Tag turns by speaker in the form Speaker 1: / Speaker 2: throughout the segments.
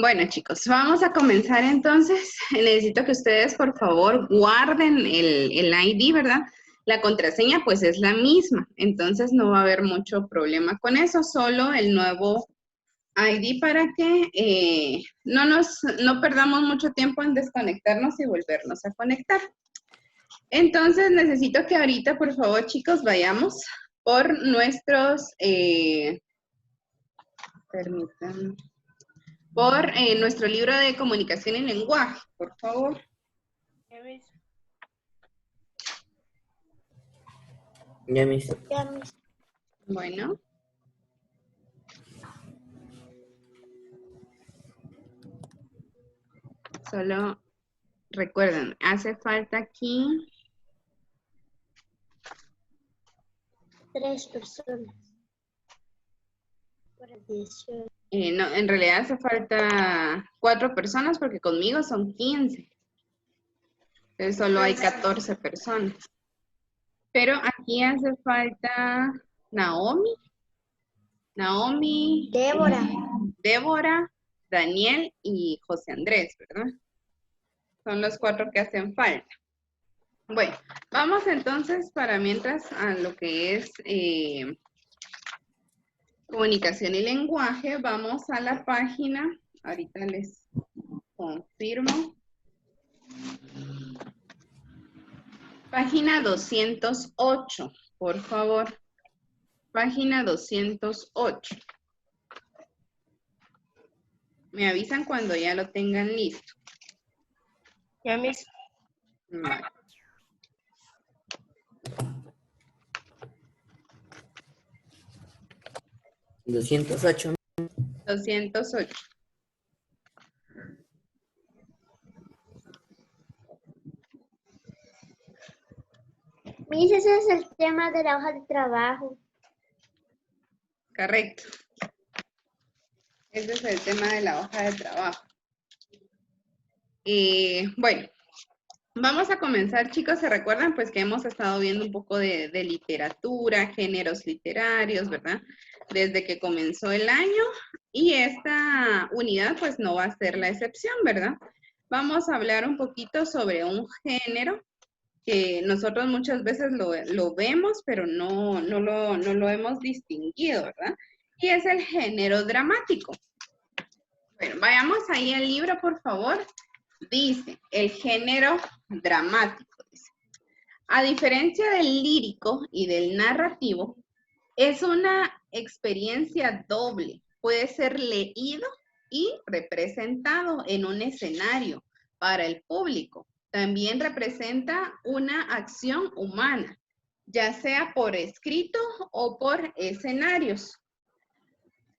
Speaker 1: Bueno, chicos, vamos a comenzar entonces. Necesito que ustedes, por favor, guarden el ID, ¿verdad? La contraseña, pues, es la misma. Entonces, no va a haber mucho problema con eso. Solo el nuevo ID para que no perdamos mucho tiempo en desconectarnos y volvernos a conectar. Entonces, necesito que ahorita, por favor, chicos, vayamos por nuestros... permítanme. Por nuestro libro de comunicación y lenguaje, por favor.
Speaker 2: Ya mis.
Speaker 1: Bueno. Solo recuerden, hace falta aquí
Speaker 3: 3 personas. Para 18.
Speaker 1: no, en realidad hace falta 4 personas porque conmigo son 15. Entonces solo hay 14 personas. Pero aquí hace falta Naomi, Débora, Daniel y José Andrés, ¿verdad? Son los 4 que hacen falta. Bueno, vamos entonces para mientras a lo que es comunicación y lenguaje. Vamos a la página, ahorita les confirmo. Página 208, por favor. Página 208. Me avisan cuando ya lo tengan listo.
Speaker 3: Ya mis.
Speaker 1: Vale.
Speaker 2: $208.
Speaker 1: 208.
Speaker 3: Mis, ese es el tema de la hoja de trabajo.
Speaker 1: Correcto. Ese es el tema de la hoja de trabajo. Bueno, vamos a comenzar, chicos. ¿Se recuerdan? Pues que hemos estado viendo un poco de literatura, géneros literarios, ¿verdad? Desde que comenzó el año, y esta unidad pues no va a ser la excepción, ¿verdad? Vamos a hablar un poquito sobre un género que nosotros muchas veces lo vemos, pero no lo hemos distinguido, ¿verdad? Y es el género dramático. Bueno, vayamos ahí al libro, por favor. Dice, el género dramático. Dice. A diferencia del lírico y del narrativo, es una experiencia doble. Puede ser leído y representado en un escenario para el público. También representa una acción humana, ya sea por escrito o por escenarios,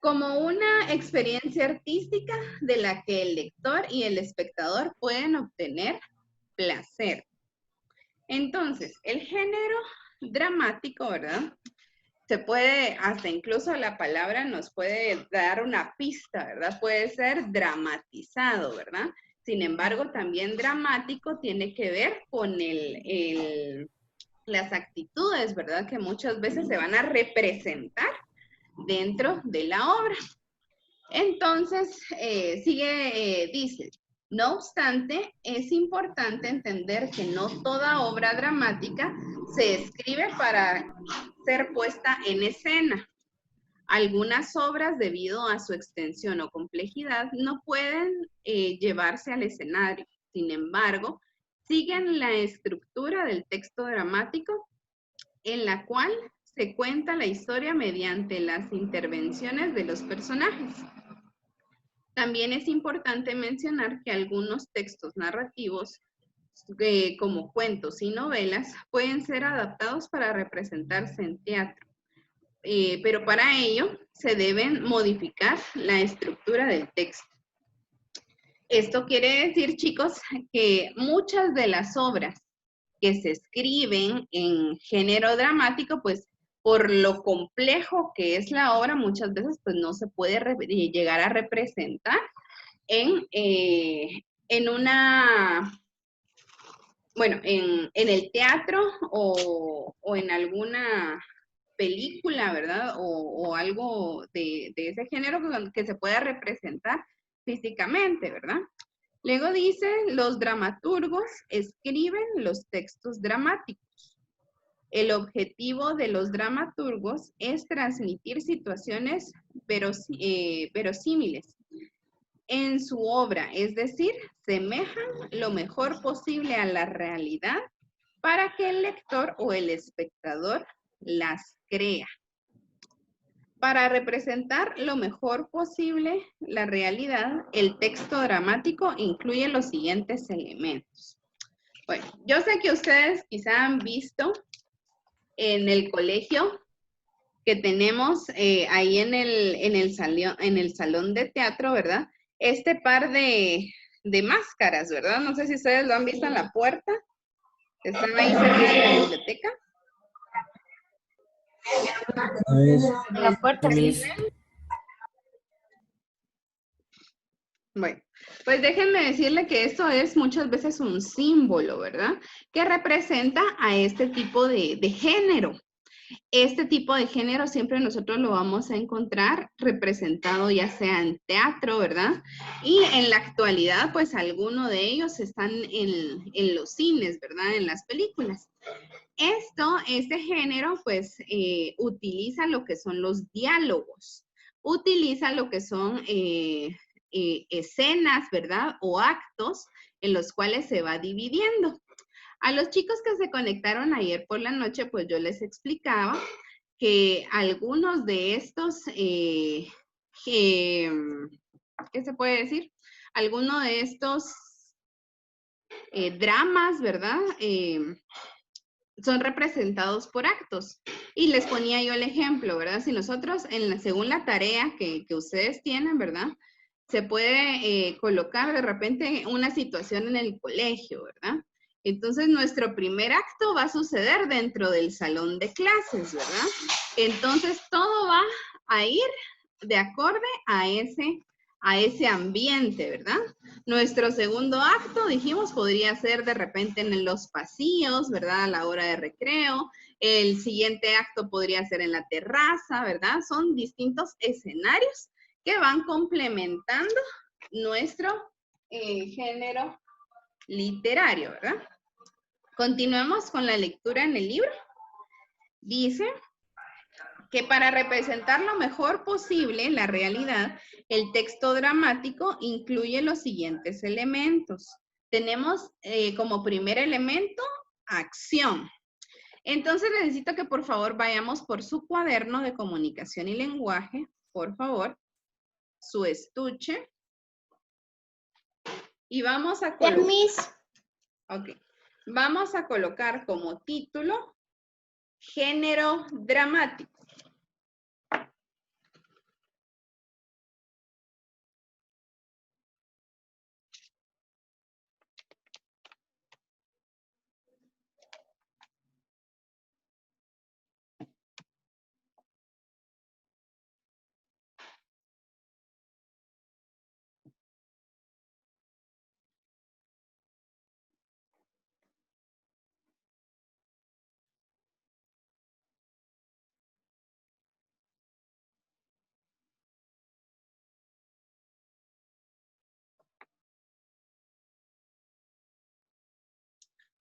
Speaker 1: como una experiencia artística de la que el lector y el espectador pueden obtener placer. Entonces, el género dramático, ¿verdad? Se puede, hasta incluso la palabra nos puede dar una pista, ¿verdad? Puede ser dramatizado, ¿verdad? Sin embargo, también dramático tiene que ver con las actitudes, ¿verdad? Que muchas veces se van a representar dentro de la obra. Entonces, dice, no obstante, es importante entender que no toda obra dramática se escribe para ser puesta en escena. Algunas obras, debido a su extensión o complejidad, no pueden llevarse al escenario. Sin embargo, siguen la estructura del texto dramático, en la cual se cuenta la historia mediante las intervenciones de los personajes. También es importante mencionar que algunos textos narrativos, como cuentos y novelas, pueden ser adaptados para representarse en teatro. Pero para ello se deben modificar la estructura del texto. Esto quiere decir, chicos, que muchas de las obras que se escriben en género dramático, pues por lo complejo que es la obra, muchas veces pues no se puede llegar a representar en una, bueno, en el teatro o en alguna película, ¿verdad? O algo de ese género que se pueda representar físicamente, ¿verdad? Luego dice, los dramaturgos escriben los textos dramáticos. El objetivo de los dramaturgos es transmitir situaciones verosímiles en su obra, es decir, semejan lo mejor posible a la realidad para que el lector o el espectador las crea. Para representar lo mejor posible la realidad, el texto dramático incluye los siguientes elementos. Bueno, yo sé que ustedes quizá han visto en el colegio que tenemos ahí en el salón de teatro, ¿verdad? Este par de máscaras, ¿verdad? No sé si ustedes lo han visto en la puerta. Están ahí cerca de la biblioteca.
Speaker 2: En
Speaker 4: la puerta, sí.
Speaker 1: Bueno, pues déjenme decirle que esto es muchas veces un símbolo, ¿verdad? Que representa a este tipo de género. Este tipo de género siempre nosotros lo vamos a encontrar representado ya sea en teatro, ¿verdad? Y en la actualidad, pues algunos de ellos están en los cines, ¿verdad? En las películas. Este género, pues, utiliza lo que son los diálogos, utiliza lo que son escenas, ¿verdad? O actos en los cuales se va dividiendo. A los chicos que se conectaron ayer por la noche, pues yo les explicaba que algunos de estos, ¿qué se puede decir? Algunos de estos dramas, ¿verdad? Son representados por actos. Y les ponía yo el ejemplo, ¿verdad? Si nosotros, según la tarea que ustedes tienen, ¿verdad? Se puede colocar de repente una situación en el colegio, ¿verdad? Entonces, nuestro primer acto va a suceder dentro del salón de clases, ¿verdad? Entonces, todo va a ir de acorde a ese ambiente, ¿verdad? Nuestro segundo acto, dijimos, podría ser de repente en los pasillos, ¿verdad? A la hora de recreo. El siguiente acto podría ser en la terraza, ¿verdad? Son distintos escenarios que van complementando nuestro género literario, ¿verdad? Continuemos con la lectura en el libro. Dice que para representar lo mejor posible la realidad, el texto dramático incluye los siguientes elementos. Tenemos como primer elemento acción. Entonces necesito que por favor vayamos por su cuaderno de comunicación y lenguaje, por favor, su estuche. Y vamos a colocar. Ok. Vamos a colocar como título género dramático.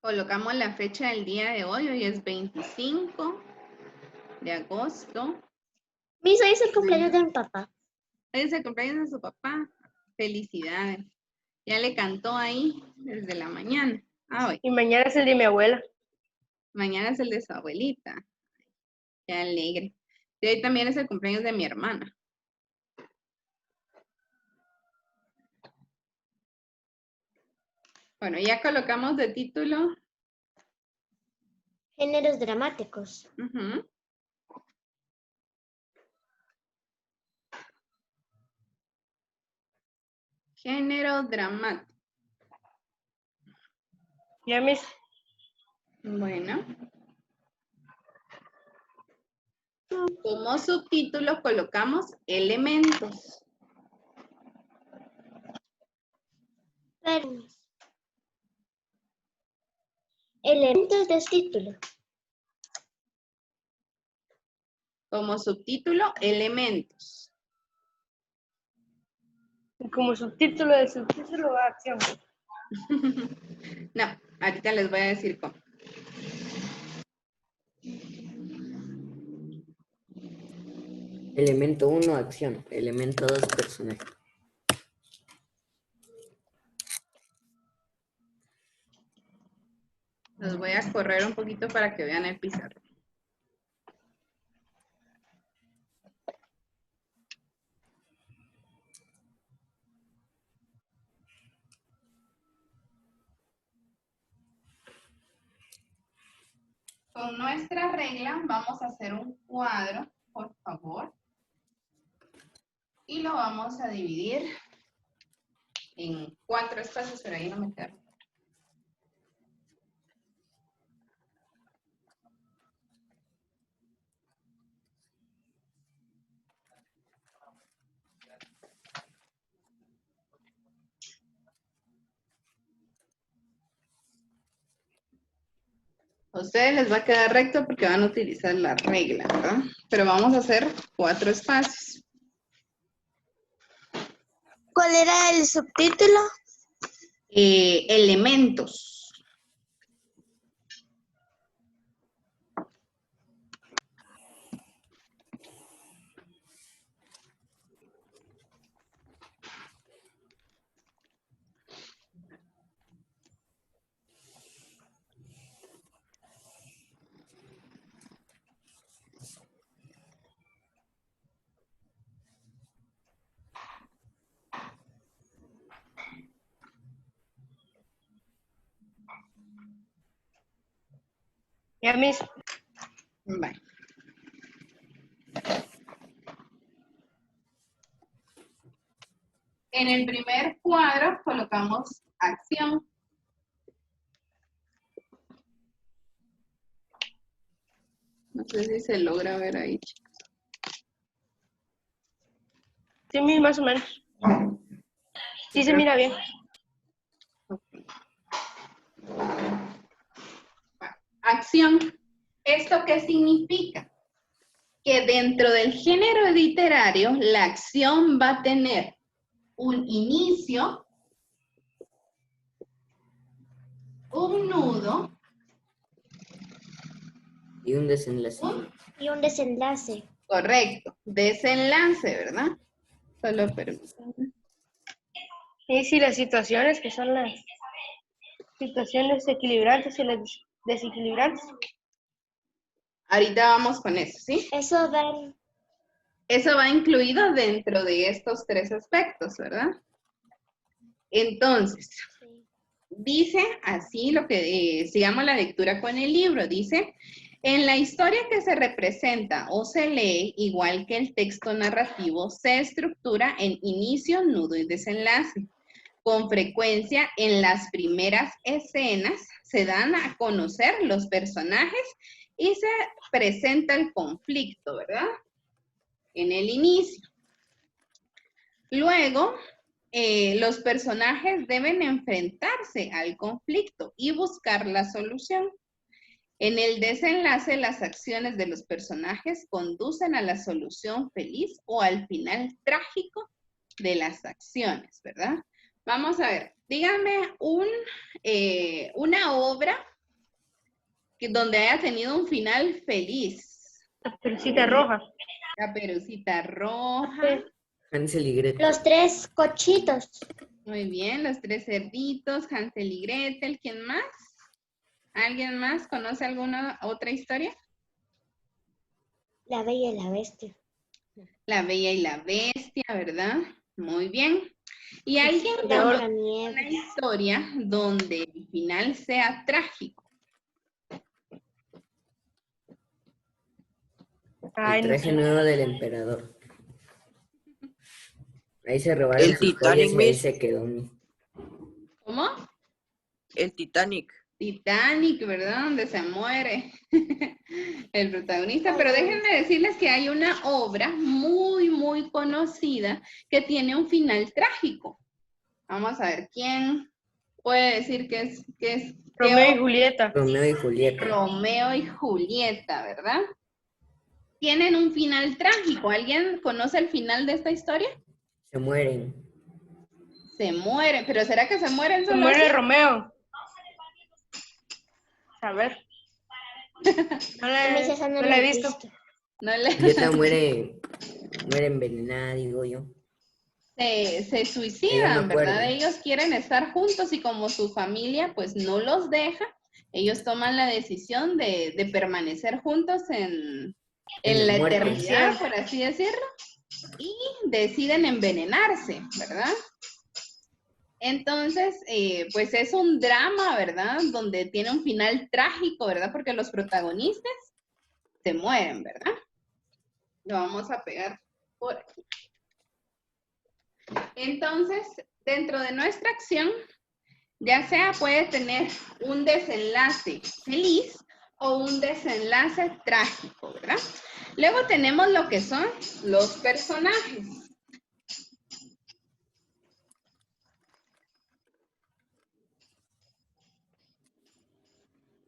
Speaker 1: Colocamos la fecha del día de hoy. Hoy es 25 de agosto.
Speaker 3: Hoy es el cumpleaños de mi papá.
Speaker 1: Hoy es el cumpleaños de su papá. Felicidades. Ya le cantó ahí desde la mañana. Hoy.
Speaker 4: Y mañana es el de mi abuela.
Speaker 1: Mañana es el de su abuelita. Qué alegre. Y hoy también es el cumpleaños de mi hermana. Bueno, ya colocamos de título.
Speaker 3: Géneros dramáticos.
Speaker 1: Género dramático.
Speaker 4: Ya mis.
Speaker 1: Bueno. Como subtítulo colocamos elementos.
Speaker 3: Elementos del título.
Speaker 1: Como subtítulo, elementos.
Speaker 4: Como subtítulo de subtítulo va acción.
Speaker 1: No, ahorita les voy a decir cómo.
Speaker 2: Elemento 1, acción. Elemento 2, personaje.
Speaker 1: Los voy a correr un poquito para que vean el pizarro. Con nuestra regla vamos a hacer un cuadro, por favor. Y lo vamos a dividir en 4 espacios, pero ahí no me quedo. A ustedes les va a quedar recto porque van a utilizar la regla, ¿verdad? Pero vamos a hacer 4 espacios.
Speaker 3: ¿Cuál era el subtítulo?
Speaker 1: Elementos.
Speaker 4: Ya mis.
Speaker 1: Vale. En el primer cuadro colocamos acción. No sé si se logra ver ahí, chicos.
Speaker 4: Sí, más o menos. Sí, se mira bien.
Speaker 1: Acción. ¿Esto qué significa? Que dentro del género literario, la acción va a tener un inicio, un nudo
Speaker 2: Y un desenlace.
Speaker 3: Y un desenlace.
Speaker 1: Correcto. Desenlace, ¿verdad? Solo permítanme.
Speaker 4: Y si las situaciones que son las situaciones equilibrantes y las desequilibrantes.
Speaker 1: Ahorita vamos con eso, ¿sí?
Speaker 3: Eso da.
Speaker 1: Eso va incluido dentro de estos 3 aspectos, ¿verdad? Entonces, dice así lo que, sigamos la lectura con el libro, dice, en la historia que se representa o se lee, igual que el texto narrativo, se estructura en inicio, nudo y desenlace. Con frecuencia, en las primeras escenas se dan a conocer los personajes y se presenta el conflicto, ¿verdad? En el inicio. Luego, los personajes deben enfrentarse al conflicto y buscar la solución. En el desenlace, las acciones de los personajes conducen a la solución feliz o al final trágico de las acciones, ¿verdad? Vamos a ver, díganme una obra donde haya tenido un final feliz.
Speaker 4: La Caperucita Roja.
Speaker 1: Caperucita Roja.
Speaker 2: Hansel y Gretel.
Speaker 3: Los 3 cochitos.
Speaker 1: Muy bien, los 3 cerditos, Hansel y Gretel. ¿Quién más? ¿Alguien más conoce alguna otra historia?
Speaker 3: La Bella y la Bestia.
Speaker 1: La Bella y la Bestia, ¿verdad? Muy bien. ¿Y alguien
Speaker 3: De
Speaker 1: conoce
Speaker 3: la nieve.
Speaker 1: una historia donde el final sea trágico?
Speaker 2: El traje nuevo del emperador. Ahí se robaron
Speaker 5: El
Speaker 2: sus
Speaker 5: Titanic,
Speaker 2: joyas y ahí
Speaker 5: Miss.
Speaker 2: se quedó. Miss.
Speaker 1: ¿Cómo?
Speaker 5: El Titanic.
Speaker 1: Titanic, ¿verdad? Donde se muere el protagonista. Pero déjenme decirles que hay una obra muy, muy conocida que tiene un final trágico. Vamos a ver, ¿quién puede decir que es
Speaker 4: Romeo y Julieta.
Speaker 2: Romeo y Julieta.
Speaker 1: Romeo y Julieta, ¿verdad? Tienen un final trágico. ¿Alguien conoce el final de esta historia?
Speaker 2: Se mueren.
Speaker 1: Se mueren. ¿Pero será que se mueren
Speaker 4: Se
Speaker 1: solo
Speaker 4: muere
Speaker 1: así?
Speaker 4: Romeo. A ver. No
Speaker 3: Mis esa
Speaker 4: no la he visto.
Speaker 1: No le...
Speaker 2: Julieta muere envenenada, digo yo.
Speaker 1: se
Speaker 2: Que yo me
Speaker 1: suicidan, ¿verdad?
Speaker 2: acuerde.
Speaker 1: Ellos quieren estar juntos y como su familia pues no los deja, ellos toman la decisión de permanecer juntos en
Speaker 2: En
Speaker 1: la
Speaker 2: la muerte.
Speaker 1: eternidad, por así decirlo, y deciden envenenarse, ¿verdad? Entonces, pues es un drama, ¿verdad? Donde tiene un final trágico, ¿verdad? Porque los protagonistas se mueren, ¿verdad? Lo vamos a pegar por aquí. Entonces, dentro de nuestra acción, ya sea puede tener un desenlace feliz o un desenlace trágico, ¿verdad? Luego tenemos lo que son los personajes.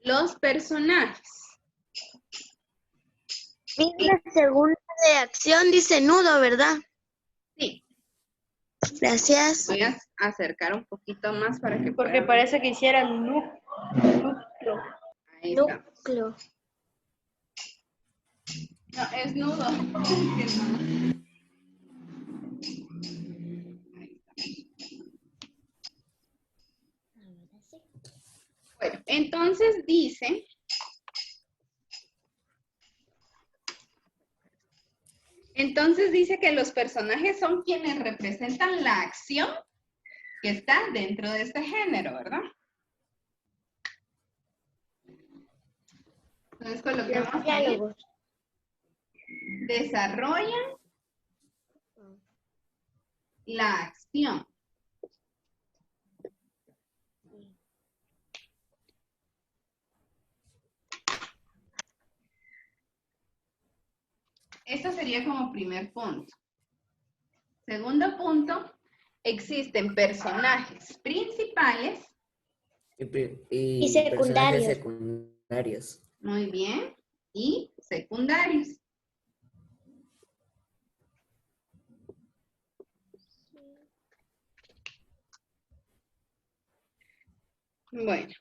Speaker 1: Los personajes.
Speaker 6: La segunda de acción dice nudo, ¿verdad?
Speaker 1: Sí,
Speaker 6: Gracias.
Speaker 1: voy a acercar un poquito más para que
Speaker 4: Porque
Speaker 1: puedan-
Speaker 4: parece que hicieran núcleo.
Speaker 1: Ahí está.
Speaker 6: Núcleo.
Speaker 1: No, es nudo. Bueno, entonces dice que los personajes son quienes representan la acción que está dentro de este género, ¿verdad? Entonces colocamos ahí,
Speaker 3: Diálogos.
Speaker 1: desarrollan la acción. Esto sería como primer punto. Segundo punto, existen personajes principales.
Speaker 2: Y
Speaker 3: Y
Speaker 2: personajes
Speaker 3: secundarios.
Speaker 2: secundarios.
Speaker 1: Muy bien. Y secundarios. Bueno.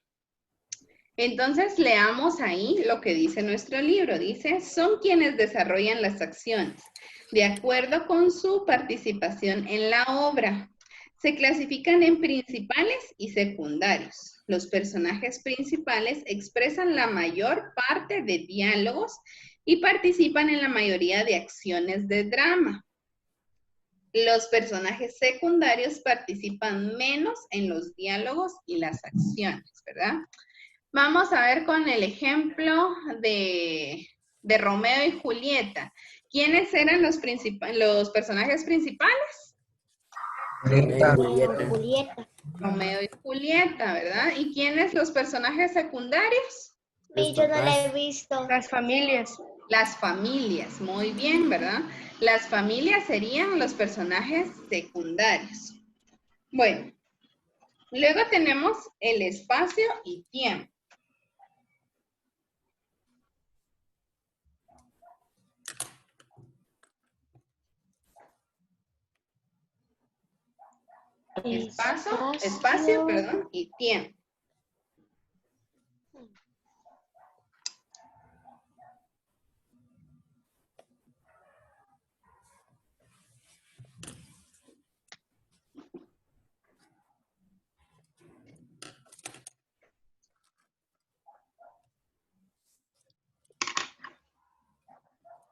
Speaker 1: Entonces leamos ahí lo que dice nuestro libro. Dice, son quienes desarrollan las acciones de acuerdo con su participación en la obra. Se clasifican en principales y secundarios. Los personajes principales expresan la mayor parte de diálogos y participan en la mayoría de acciones de drama. Los personajes secundarios participan menos en los diálogos y las acciones, ¿verdad? Vamos a ver con el ejemplo de Romeo y Julieta. ¿Quiénes eran los personajes principales?
Speaker 2: Julieta.
Speaker 3: Julieta.
Speaker 1: Romeo y Julieta, ¿verdad? ¿Y quiénes los personajes secundarios?
Speaker 2: Los
Speaker 3: Yo no la he
Speaker 2: papás.
Speaker 3: visto.
Speaker 4: Las familias.
Speaker 1: Las familias, muy bien, ¿verdad? Las familias serían los personajes secundarios. Bueno, luego tenemos el espacio y tiempo. Espacio, perdón, y tiempo.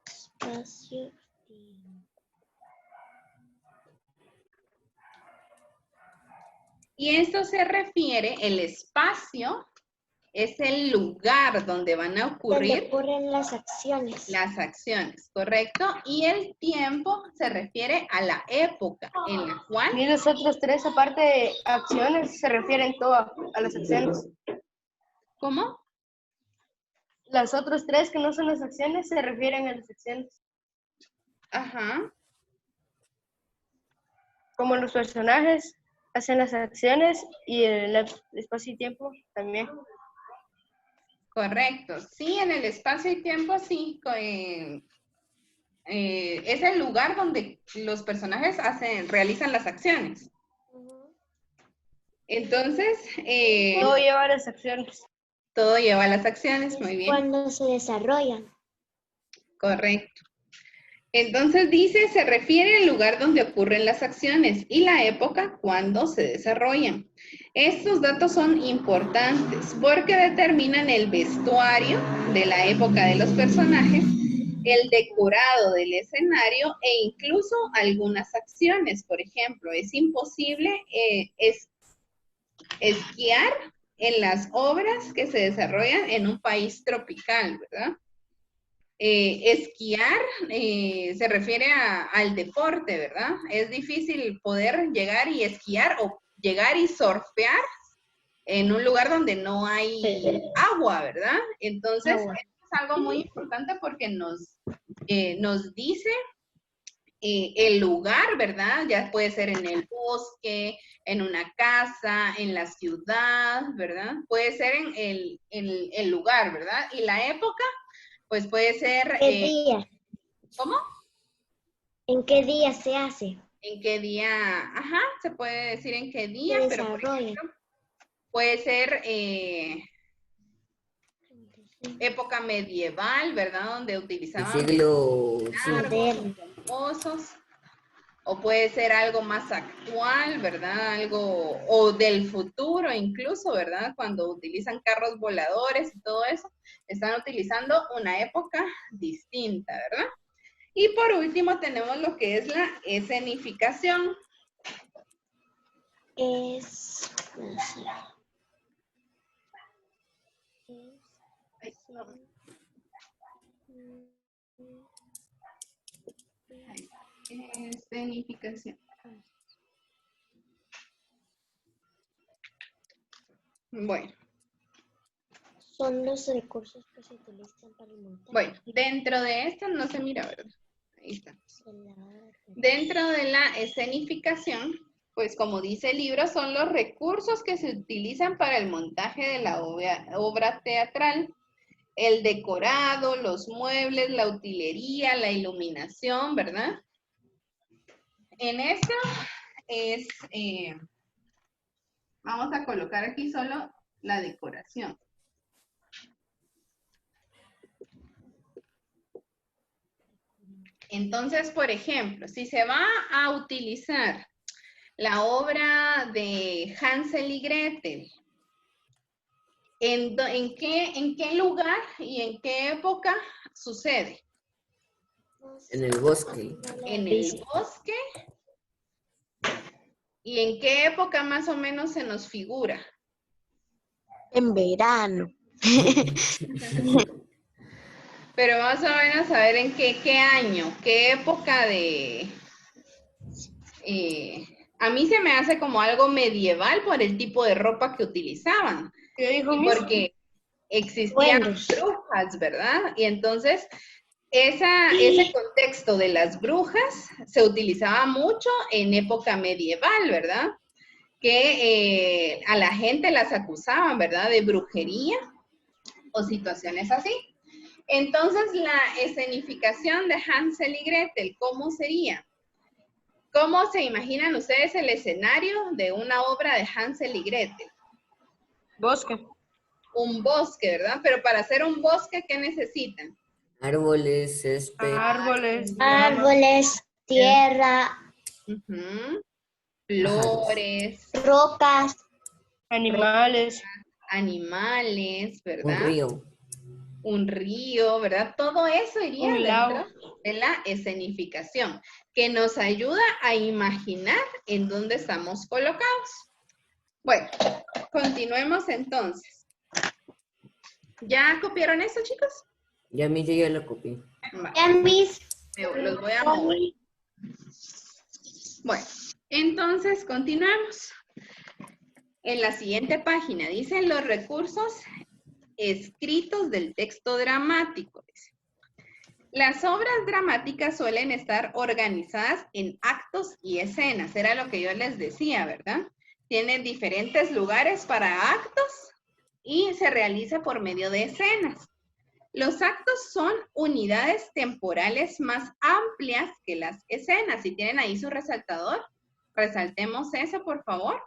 Speaker 3: Espacio.
Speaker 1: Y esto se refiere, el espacio es el lugar donde van a
Speaker 3: Donde
Speaker 1: ocurrir
Speaker 3: ocurren las acciones.
Speaker 1: las acciones, ¿correcto? Y el tiempo se refiere a la época en la cual...
Speaker 4: Y los otros tres, aparte de acciones, se refieren todas a las acciones.
Speaker 1: ¿Cómo?
Speaker 4: Las otras tres que no son las acciones se refieren a las acciones.
Speaker 1: Ajá,
Speaker 4: Como los personajes hacen las acciones y el espacio y tiempo también.
Speaker 1: correcto. Sí, en el espacio y tiempo sí. Es el lugar donde los personajes realizan las acciones. Entonces,
Speaker 4: Todo lleva a las acciones.
Speaker 1: todo lleva a las acciones, muy bien.
Speaker 3: Cuando se desarrollan.
Speaker 1: Correcto. Entonces dice, se refiere al lugar donde ocurren las acciones y la época cuando se desarrollan. Estos datos son importantes porque determinan el vestuario de la época de los personajes, el decorado del escenario e incluso algunas acciones. Por ejemplo, es imposible esquiar en las obras que se desarrollan en un país tropical, ¿verdad? Esquiar se refiere al deporte, ¿verdad? Es difícil poder llegar y esquiar o llegar y surfear en un lugar donde no hay agua, ¿verdad? Entonces, esto es algo muy importante porque nos dice el lugar, ¿verdad? Ya puede ser en el bosque, en una casa, en la ciudad, ¿verdad? Puede ser en el lugar, ¿verdad? Y la época, pues puede ser...
Speaker 3: ¿Qué día?
Speaker 1: ¿Cómo?
Speaker 3: ¿En qué día se hace?
Speaker 1: ¿En qué día? Ajá, se puede decir en qué día,
Speaker 3: Se
Speaker 1: pero por
Speaker 3: desarrolla.
Speaker 1: ejemplo, puede ser época medieval, ¿verdad? Donde
Speaker 2: El
Speaker 1: utilizaban
Speaker 2: siglo
Speaker 3: Moderno.
Speaker 1: pozos. O puede ser algo más actual, ¿verdad? Algo, o del futuro incluso, ¿verdad? Cuando utilizan carros voladores y todo eso, están utilizando una época distinta, ¿verdad? Y por último tenemos lo que es la escenificación.
Speaker 3: Es...
Speaker 1: Escenificación. Bueno.
Speaker 3: Son los recursos que se utilizan para el montaje.
Speaker 1: Bueno, dentro de esto no se mira, ¿verdad? Ahí está. Dentro de la escenificación, pues como dice el libro, son los recursos que se utilizan para el montaje de la obra teatral. El decorado, los muebles, la utilería, la iluminación, ¿verdad? En esto es, vamos a colocar aquí solo la decoración. Entonces, por ejemplo, si se va a utilizar la obra de Hansel y Gretel, ¿en qué lugar y en qué época sucede?
Speaker 2: en el bosque.
Speaker 1: En el bosque. ¿Y en qué época más o menos se nos figura?
Speaker 6: En verano.
Speaker 1: Pero vamos a ver en qué año, qué época de... a mí se me hace como algo medieval por el tipo de ropa que utilizaban.
Speaker 4: ¿Qué dijo
Speaker 1: Y
Speaker 4: Miss?
Speaker 1: porque existían
Speaker 3: Buenos.
Speaker 1: brujas, ¿verdad? Y entonces ese contexto de las brujas se utilizaba mucho en época medieval, ¿verdad? Que a la gente las acusaban, ¿verdad? De brujería o situaciones así. Entonces, la escenificación de Hansel y Gretel, ¿cómo sería? ¿Cómo se imaginan ustedes el escenario de una obra de Hansel y Gretel?
Speaker 4: Bosque.
Speaker 1: Un bosque, ¿verdad? Pero para hacer un bosque, ¿qué necesitan?
Speaker 2: Árboles, césped,
Speaker 4: Árboles.
Speaker 3: Árboles, tierra,
Speaker 1: Ujú. Flores,
Speaker 3: rocas,
Speaker 4: Animales.
Speaker 1: animales,
Speaker 2: un
Speaker 1: ¿verdad?
Speaker 2: río.
Speaker 1: Un río, ¿verdad? Todo eso iría
Speaker 4: Un lago.
Speaker 1: dentro de la escenificación, que nos ayuda a imaginar en dónde estamos colocados. Bueno, continuemos entonces. ¿Ya copiaron esto, chicos?
Speaker 2: Ya a mí yo ya lo copié.
Speaker 1: Va,
Speaker 3: ya mis
Speaker 1: los voy a mover. Bueno, entonces continuamos. En la siguiente página dicen los recursos escritos del texto dramático. Las obras dramáticas suelen estar organizadas en actos y escenas. Era lo que yo les decía, ¿verdad? Tienen diferentes lugares para actos y se realiza por medio de escenas. Los actos son unidades temporales más amplias que las escenas. Si tienen ahí su resaltador, resaltemos eso, por favor.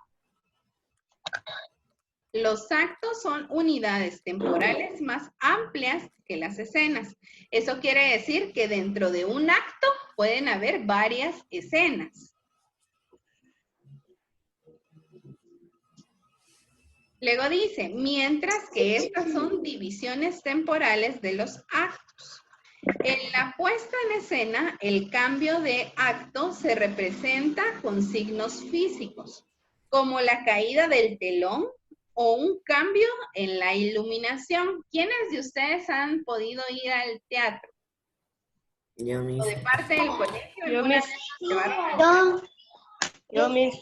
Speaker 1: Los actos son unidades temporales más amplias que las escenas. Eso quiere decir que dentro de un acto pueden haber varias escenas. Luego dice, mientras que estas son divisiones temporales de los actos. En la puesta en escena, el cambio de acto se representa con signos físicos, como la caída del telón o un cambio en la iluminación. ¿Quiénes de ustedes han podido ir al teatro?
Speaker 2: Yo
Speaker 1: ¿O de
Speaker 2: mismo.
Speaker 1: parte del colegio?
Speaker 4: Yo
Speaker 1: ¿Alguna
Speaker 4: mis,
Speaker 1: vez llevaron al teatro?
Speaker 4: yo mis.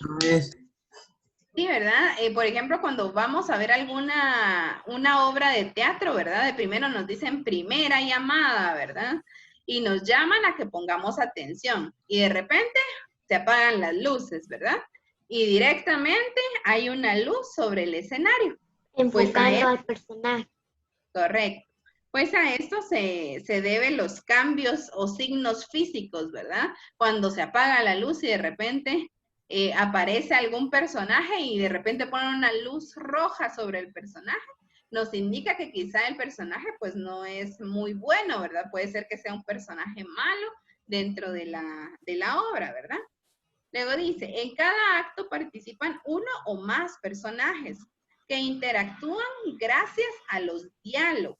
Speaker 1: Sí, ¿verdad? Por ejemplo, cuando vamos a ver una obra de teatro, ¿verdad? De primero nos dicen primera llamada, ¿verdad? Y nos llaman a que pongamos atención. Y de repente se apagan las luces, ¿verdad? Y directamente hay una luz sobre el escenario.
Speaker 3: Enfocando al personaje.
Speaker 1: Correcto. Pues a esto se deben los cambios o signos físicos, ¿verdad? Cuando se apaga la luz y de repente aparece algún personaje y de repente ponen una luz roja sobre el personaje, nos indica que quizá el personaje pues no es muy bueno, ¿verdad? Puede ser que sea un personaje malo dentro de la obra, ¿verdad? Luego dice, en cada acto participan uno o más personajes que interactúan gracias a los diálogos.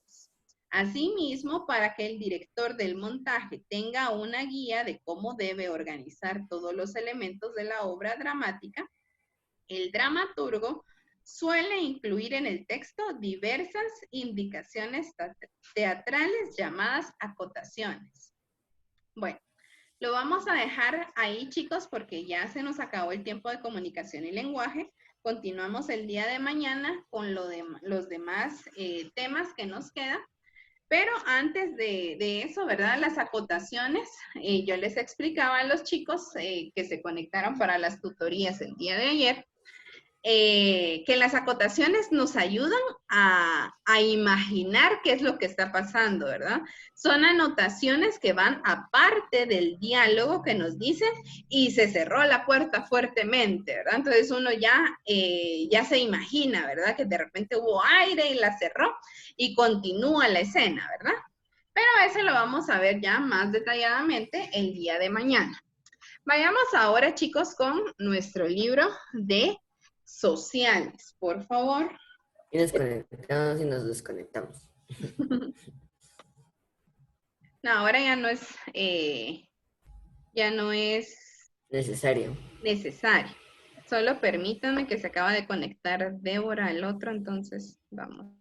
Speaker 1: Asimismo, para que el director del montaje tenga una guía de cómo debe organizar todos los elementos de la obra dramática, el dramaturgo suele incluir en el texto diversas indicaciones teatrales llamadas acotaciones. Bueno, lo vamos a dejar ahí, chicos, porque ya se nos acabó el tiempo de comunicación y lenguaje. Continuamos el día de mañana con los demás temas que nos quedan. Pero antes de eso, ¿verdad? Las acotaciones, yo les explicaba a los chicos que se conectaron para las tutorías el día de ayer, que las acotaciones nos ayudan a imaginar qué es lo que está pasando, ¿verdad? Son anotaciones que van aparte del diálogo que nos dicen y se cerró la puerta fuertemente, ¿verdad? Entonces uno ya se imagina, ¿verdad? Que de repente hubo aire y la cerró y continúa la escena, ¿verdad? Pero eso lo vamos a ver ya más detalladamente el día de mañana. Vayamos ahora, chicos, con nuestro libro de sociales, por favor.
Speaker 2: Y nos conectamos y nos desconectamos.
Speaker 1: No, ahora ya no es
Speaker 2: Necesario.
Speaker 1: necesario. Solo permítanme que se acaba de conectar Débora al otro, entonces vamos.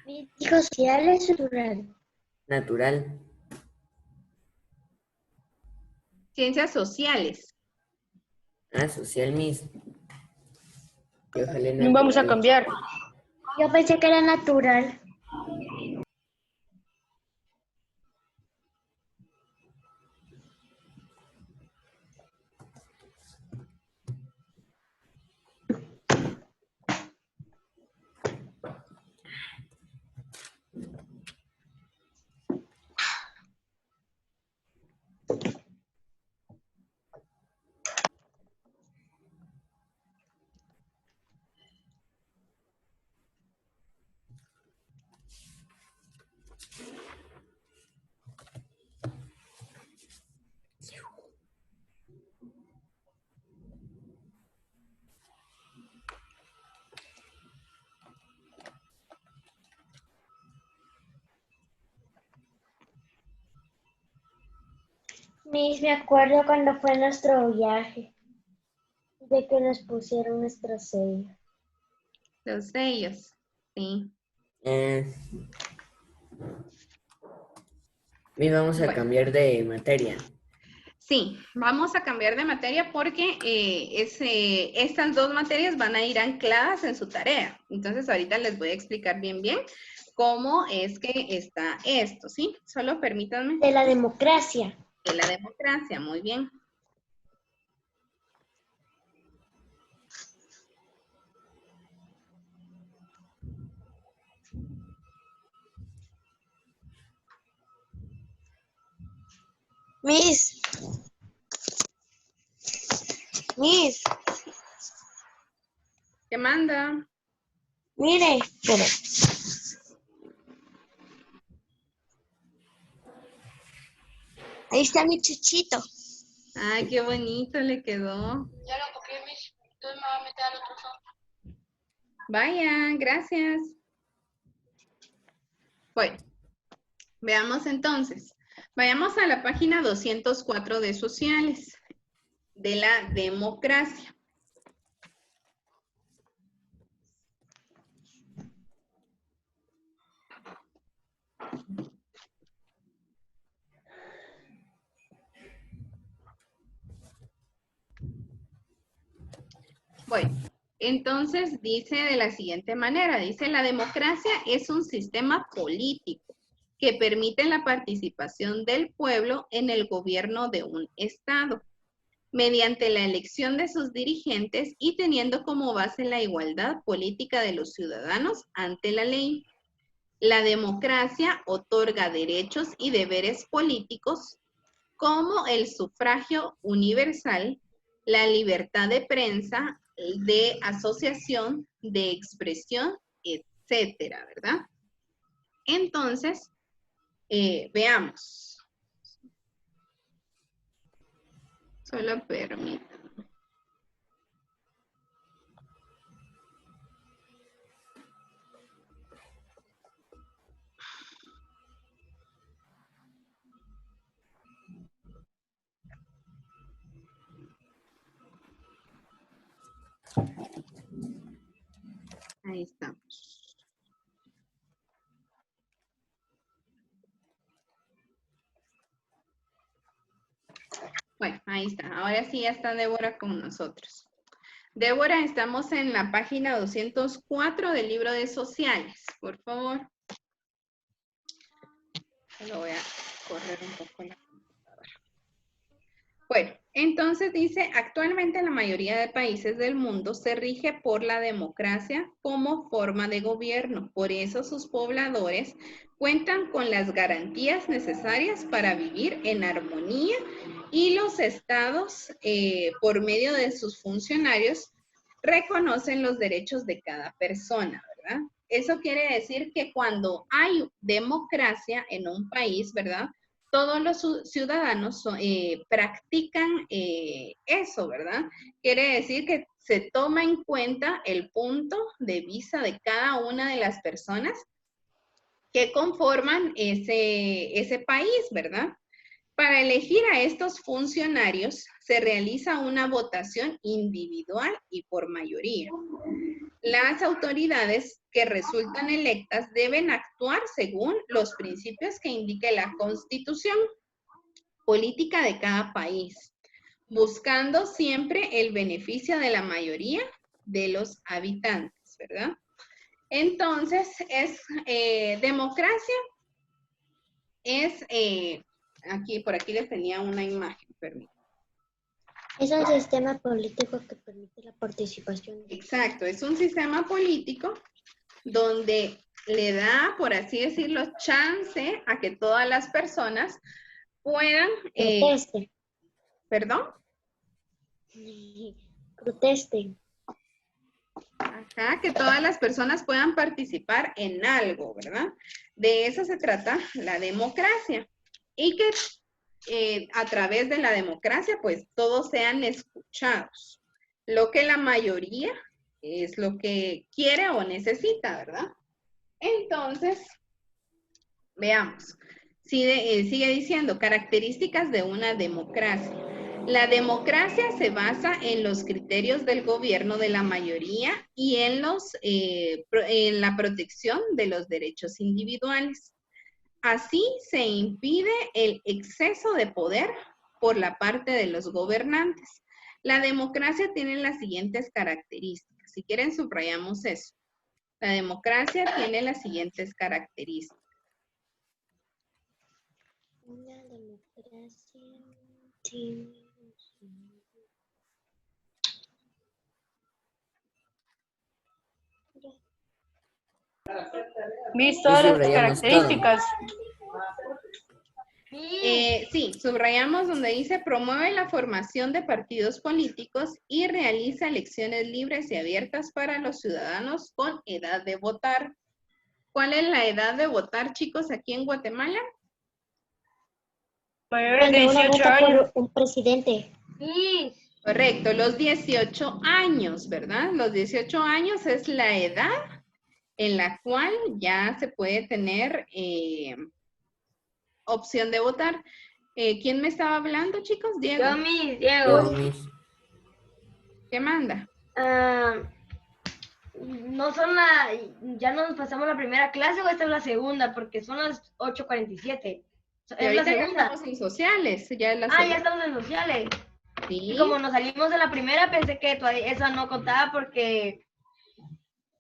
Speaker 3: Críticos sociales natural.
Speaker 2: Natural.
Speaker 1: Ciencias sociales.
Speaker 2: Ah, social mismo. Y ojalá
Speaker 4: No vamos a
Speaker 2: natural.
Speaker 4: cambiar.
Speaker 3: Yo pensé que era natural. Me acuerdo cuando fue nuestro viaje, de que nos pusieron nuestro sello.
Speaker 1: Los sellos, sí.
Speaker 2: Y vamos a
Speaker 1: Bueno.
Speaker 2: cambiar de materia.
Speaker 1: Sí, vamos a cambiar de materia porque estas dos materias van a ir ancladas en su tarea. Entonces, ahorita les voy a explicar bien cómo es que está esto, ¿sí? Solo permítanme.
Speaker 3: De la democracia.
Speaker 1: De la democracia, muy bien.
Speaker 6: Miss, Miss,
Speaker 1: ¿Qué manda?
Speaker 6: mire, pero ahí está mi chuchito.
Speaker 1: Ay, qué bonito le quedó.
Speaker 4: Ya lo copié, Miss. Entonces me va a meter al otro sobre.
Speaker 1: Vaya, gracias. Bueno, veamos entonces. Vayamos a la página 204 de sociales, de la democracia. Bueno, entonces dice de la siguiente manera, dice, la democracia es un sistema político que permite la participación del pueblo en el gobierno de un estado, mediante la elección de sus dirigentes y teniendo como base la igualdad política de los ciudadanos ante la ley. La democracia otorga derechos y deberes políticos como el sufragio universal, la libertad de prensa, de asociación, de expresión, etcétera, ¿verdad? Entonces, veamos. Solo permítanme. Ahí estamos. Bueno, ahí está. Ahora sí ya está Débora con nosotros. Débora, estamos en la página 204 del libro de sociales. Por favor. Lo voy a correr un poco la computadora. Bueno, entonces dice, actualmente la mayoría de países del mundo se rige por la democracia como forma de gobierno. Por eso sus pobladores cuentan con las garantías necesarias para vivir en armonía y los estados, por medio de sus funcionarios, reconocen los derechos de cada persona, ¿verdad? Eso quiere decir que cuando hay democracia en un país, ¿verdad? Todos los ciudadanos practican eso, ¿verdad? Quiere decir que se toma en cuenta el punto de vista de cada una de las personas que conforman ese país, ¿verdad? Para elegir a estos funcionarios se realiza una votación individual y por mayoría. Las autoridades que resultan electas deben actuar según los principios que indique la Constitución política de cada país, buscando siempre el beneficio de la mayoría de los habitantes, ¿verdad? Entonces, democracia es, aquí, por aquí les tenía una imagen, permítanme.
Speaker 3: Es un sistema político que permite la participación.
Speaker 1: Exacto, es un sistema político donde le da, por así decirlo, chance a que todas las personas puedan...
Speaker 3: Protesten.
Speaker 1: ¿Perdón?
Speaker 3: Protesten.
Speaker 1: Ajá, que todas las personas puedan participar en algo, ¿verdad? De eso se trata la democracia. Y que a través de la democracia, pues, todos sean escuchados. Lo que la mayoría es lo que quiere o necesita, ¿verdad? Entonces, veamos. Sigue diciendo, características de una democracia. La democracia se basa en los criterios del gobierno de la mayoría y en la protección de los derechos individuales. Así se impide el exceso de poder por la parte de los gobernantes. La democracia tiene las siguientes características. Si quieren, subrayamos eso. La democracia tiene las siguientes características.
Speaker 3: Una democracia tiene...
Speaker 4: Mis todas las
Speaker 2: subrayamos
Speaker 4: características.
Speaker 1: Sí, subrayamos donde dice promueve la formación de partidos políticos y realiza elecciones libres y abiertas para los ciudadanos con edad de votar. ¿Cuál es la edad de votar, chicos, aquí en Guatemala?
Speaker 4: Mayores de
Speaker 3: Cuando uno
Speaker 4: 18
Speaker 3: vota
Speaker 4: años.
Speaker 3: por un presidente.
Speaker 4: Sí.
Speaker 1: Correcto, los 18 años, ¿verdad? Los 18 años es la edad en la cual ya se puede tener opción de votar. ¿Quién me estaba hablando, chicos? Diego.
Speaker 4: Yo, Diego.
Speaker 2: Yo, mis.
Speaker 1: ¿Qué manda?
Speaker 7: No son ya nos pasamos la primera clase o esta es la segunda, porque son las 8:47.
Speaker 1: Y
Speaker 7: Es la
Speaker 1: ahorita ya
Speaker 7: segunda.
Speaker 1: estamos en sociales, ya es la
Speaker 7: Ya
Speaker 1: segunda.
Speaker 7: estamos en sociales.
Speaker 1: Sí.
Speaker 7: Y como nos salimos de la primera, pensé que todavía esa no contaba porque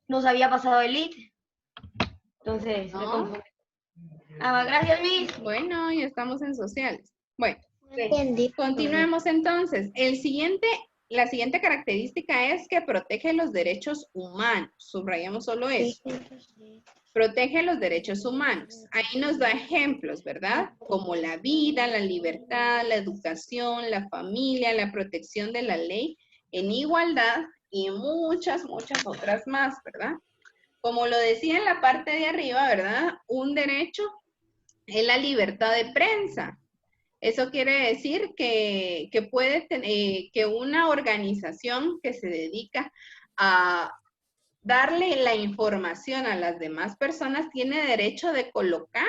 Speaker 7: nos había pasado el lead. Entonces, me
Speaker 1: No.
Speaker 7: confundí. Gracias, Miss.
Speaker 1: Bueno, ya estamos en sociales. Bueno,
Speaker 3: Entendí.
Speaker 1: continuemos entonces. La siguiente característica es que protege los derechos humanos. Subrayamos solo eso. Protege los derechos humanos. Ahí nos da ejemplos, ¿verdad? Como la vida, la libertad, la educación, la familia, la protección de la ley en igualdad y muchas, muchas otras más, ¿verdad? Como lo decía en la parte de arriba, ¿verdad? Un derecho es la libertad de prensa. Eso quiere decir que puede tener, que una organización que se dedica a darle la información a las demás personas tiene derecho de colocar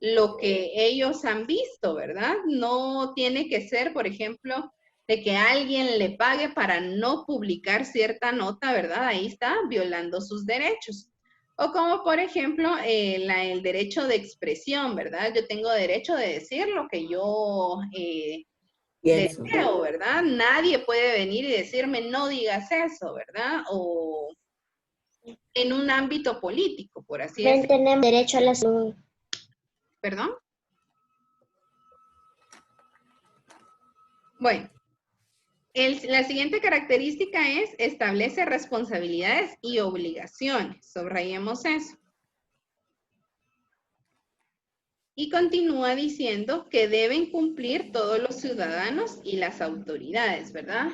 Speaker 1: lo que ellos han visto, ¿verdad? No tiene que ser, por ejemplo, de que alguien le pague para no publicar cierta nota, ¿verdad? Ahí está violando sus derechos. O como, por ejemplo, el derecho de expresión, ¿verdad? Yo tengo derecho de decir lo que yo
Speaker 2: Pienso.
Speaker 1: deseo, ¿verdad? Nadie puede venir y decirme, no digas eso, ¿verdad? O en un ámbito político, por así
Speaker 3: También
Speaker 1: decirlo.
Speaker 3: tenemos derecho a la salud.
Speaker 1: ¿Perdón? Bueno, la siguiente característica es establece responsabilidades y obligaciones. Subrayemos eso. Y continúa diciendo que deben cumplir todos los ciudadanos y las autoridades, ¿verdad?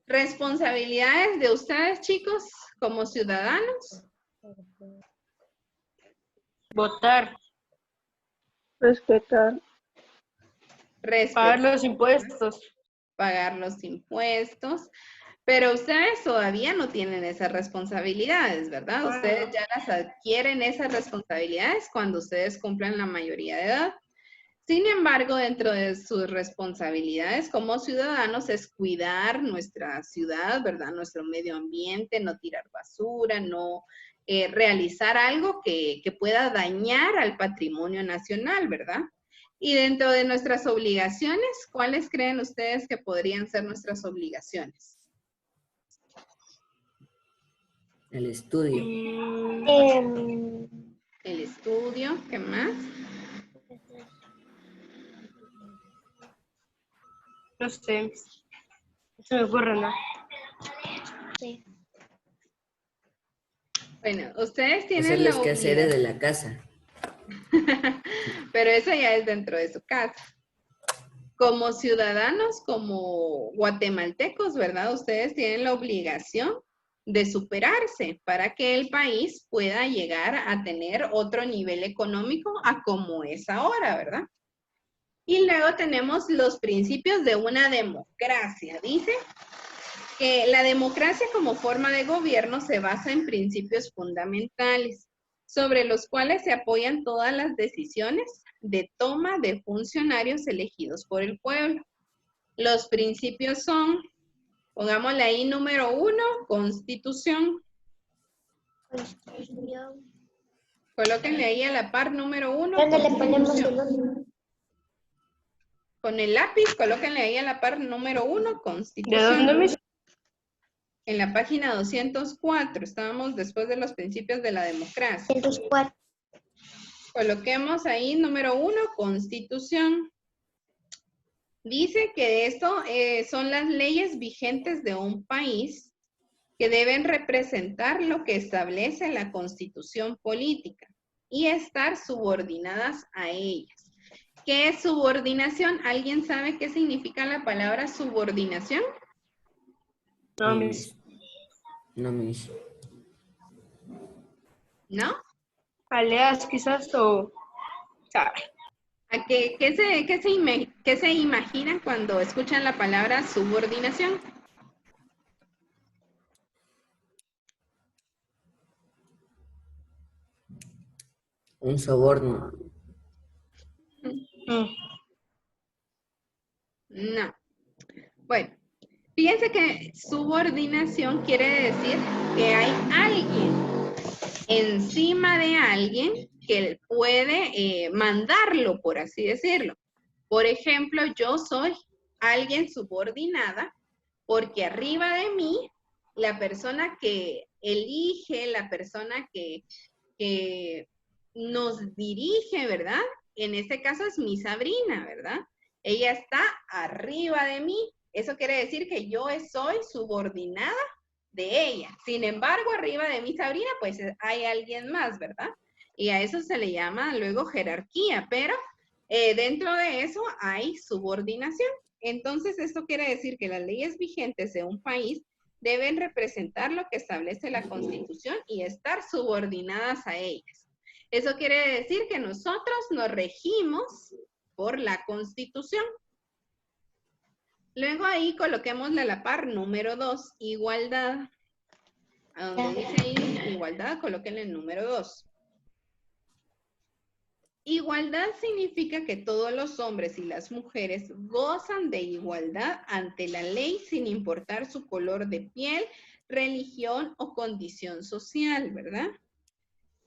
Speaker 1: Responsabilidades de ustedes, chicos, como ciudadanos.
Speaker 4: Votar.
Speaker 5: Respetar.
Speaker 4: Pagar los impuestos.
Speaker 1: Pagar los impuestos, pero ustedes todavía no tienen esas responsabilidades, ¿verdad? Ustedes ya las adquieren esas responsabilidades cuando ustedes cumplan la mayoría de edad. Sin embargo, dentro de sus responsabilidades como ciudadanos es cuidar nuestra ciudad, ¿verdad? Nuestro medio ambiente, no tirar basura, no realizar algo que pueda dañar al patrimonio nacional, ¿verdad? Y dentro de nuestras obligaciones, ¿cuáles creen ustedes que podrían ser nuestras obligaciones?
Speaker 2: El estudio.
Speaker 1: El estudio, ¿qué más?
Speaker 4: No sé. No se me ocurre nada.
Speaker 3: Sí.
Speaker 1: Bueno, ustedes tienen
Speaker 2: Hacer
Speaker 1: la
Speaker 2: los quehaceres
Speaker 1: obligación.
Speaker 2: de la casa.
Speaker 1: Pero eso ya es dentro de su casa. Como ciudadanos, como guatemaltecos, ¿verdad? Ustedes tienen la obligación de superarse para que el país pueda llegar a tener otro nivel económico a como es ahora, ¿verdad? Y luego tenemos los principios de una democracia. Dice que la democracia como forma de gobierno se basa en principios fundamentales, sobre los cuales se apoyan todas las decisiones de toma de funcionarios elegidos por el pueblo. Los principios son, pongámosle ahí número 1, Constitución. Colóquenle ahí a la par número 1,
Speaker 3: ¿Dónde le ponemos el
Speaker 1: Constitución.
Speaker 3: otro?
Speaker 1: Con el lápiz, colóquenle ahí a la par número 1,
Speaker 4: ¿De
Speaker 1: Constitución.
Speaker 4: dónde me...
Speaker 1: En la página 204, estábamos después de los principios de la democracia.
Speaker 3: 104.
Speaker 1: Coloquemos ahí número 1, Constitución. Dice que esto son las leyes vigentes de un país que deben representar lo que establece la Constitución política y estar subordinadas a ellas. ¿Qué es subordinación? ¿Alguien sabe qué significa la palabra subordinación?
Speaker 4: No,
Speaker 2: No, Miss.
Speaker 1: ¿No?
Speaker 4: Aleas quizás o... ¿sabe?
Speaker 1: ¿A qué se imaginan cuando escuchan la palabra subordinación?
Speaker 2: Un soborno.
Speaker 1: No. Bueno, fíjense que subordinación quiere decir que hay alguien encima de alguien que puede mandarlo, por así decirlo. Por ejemplo, yo soy alguien subordinada porque arriba de mí, la persona que elige, la persona que nos dirige, ¿verdad? En este caso es mi sobrina, ¿verdad? Ella está arriba de mí. Eso quiere decir que yo soy subordinada de ella. Sin embargo, arriba de mi sobrina, pues hay alguien más, ¿verdad? Y a eso se le llama luego jerarquía, pero dentro de eso hay subordinación. Entonces, esto quiere decir que las leyes vigentes de un país deben representar lo que establece la Constitución y estar subordinadas a ellas. Eso quiere decir que nosotros nos regimos por la Constitución. Luego ahí coloquémosle a la par número 2, igualdad. A donde dice ahí igualdad, colóquenle el número 2. Igualdad significa que todos los hombres y las mujeres gozan de igualdad ante la ley sin importar su color de piel, religión o condición social, ¿verdad?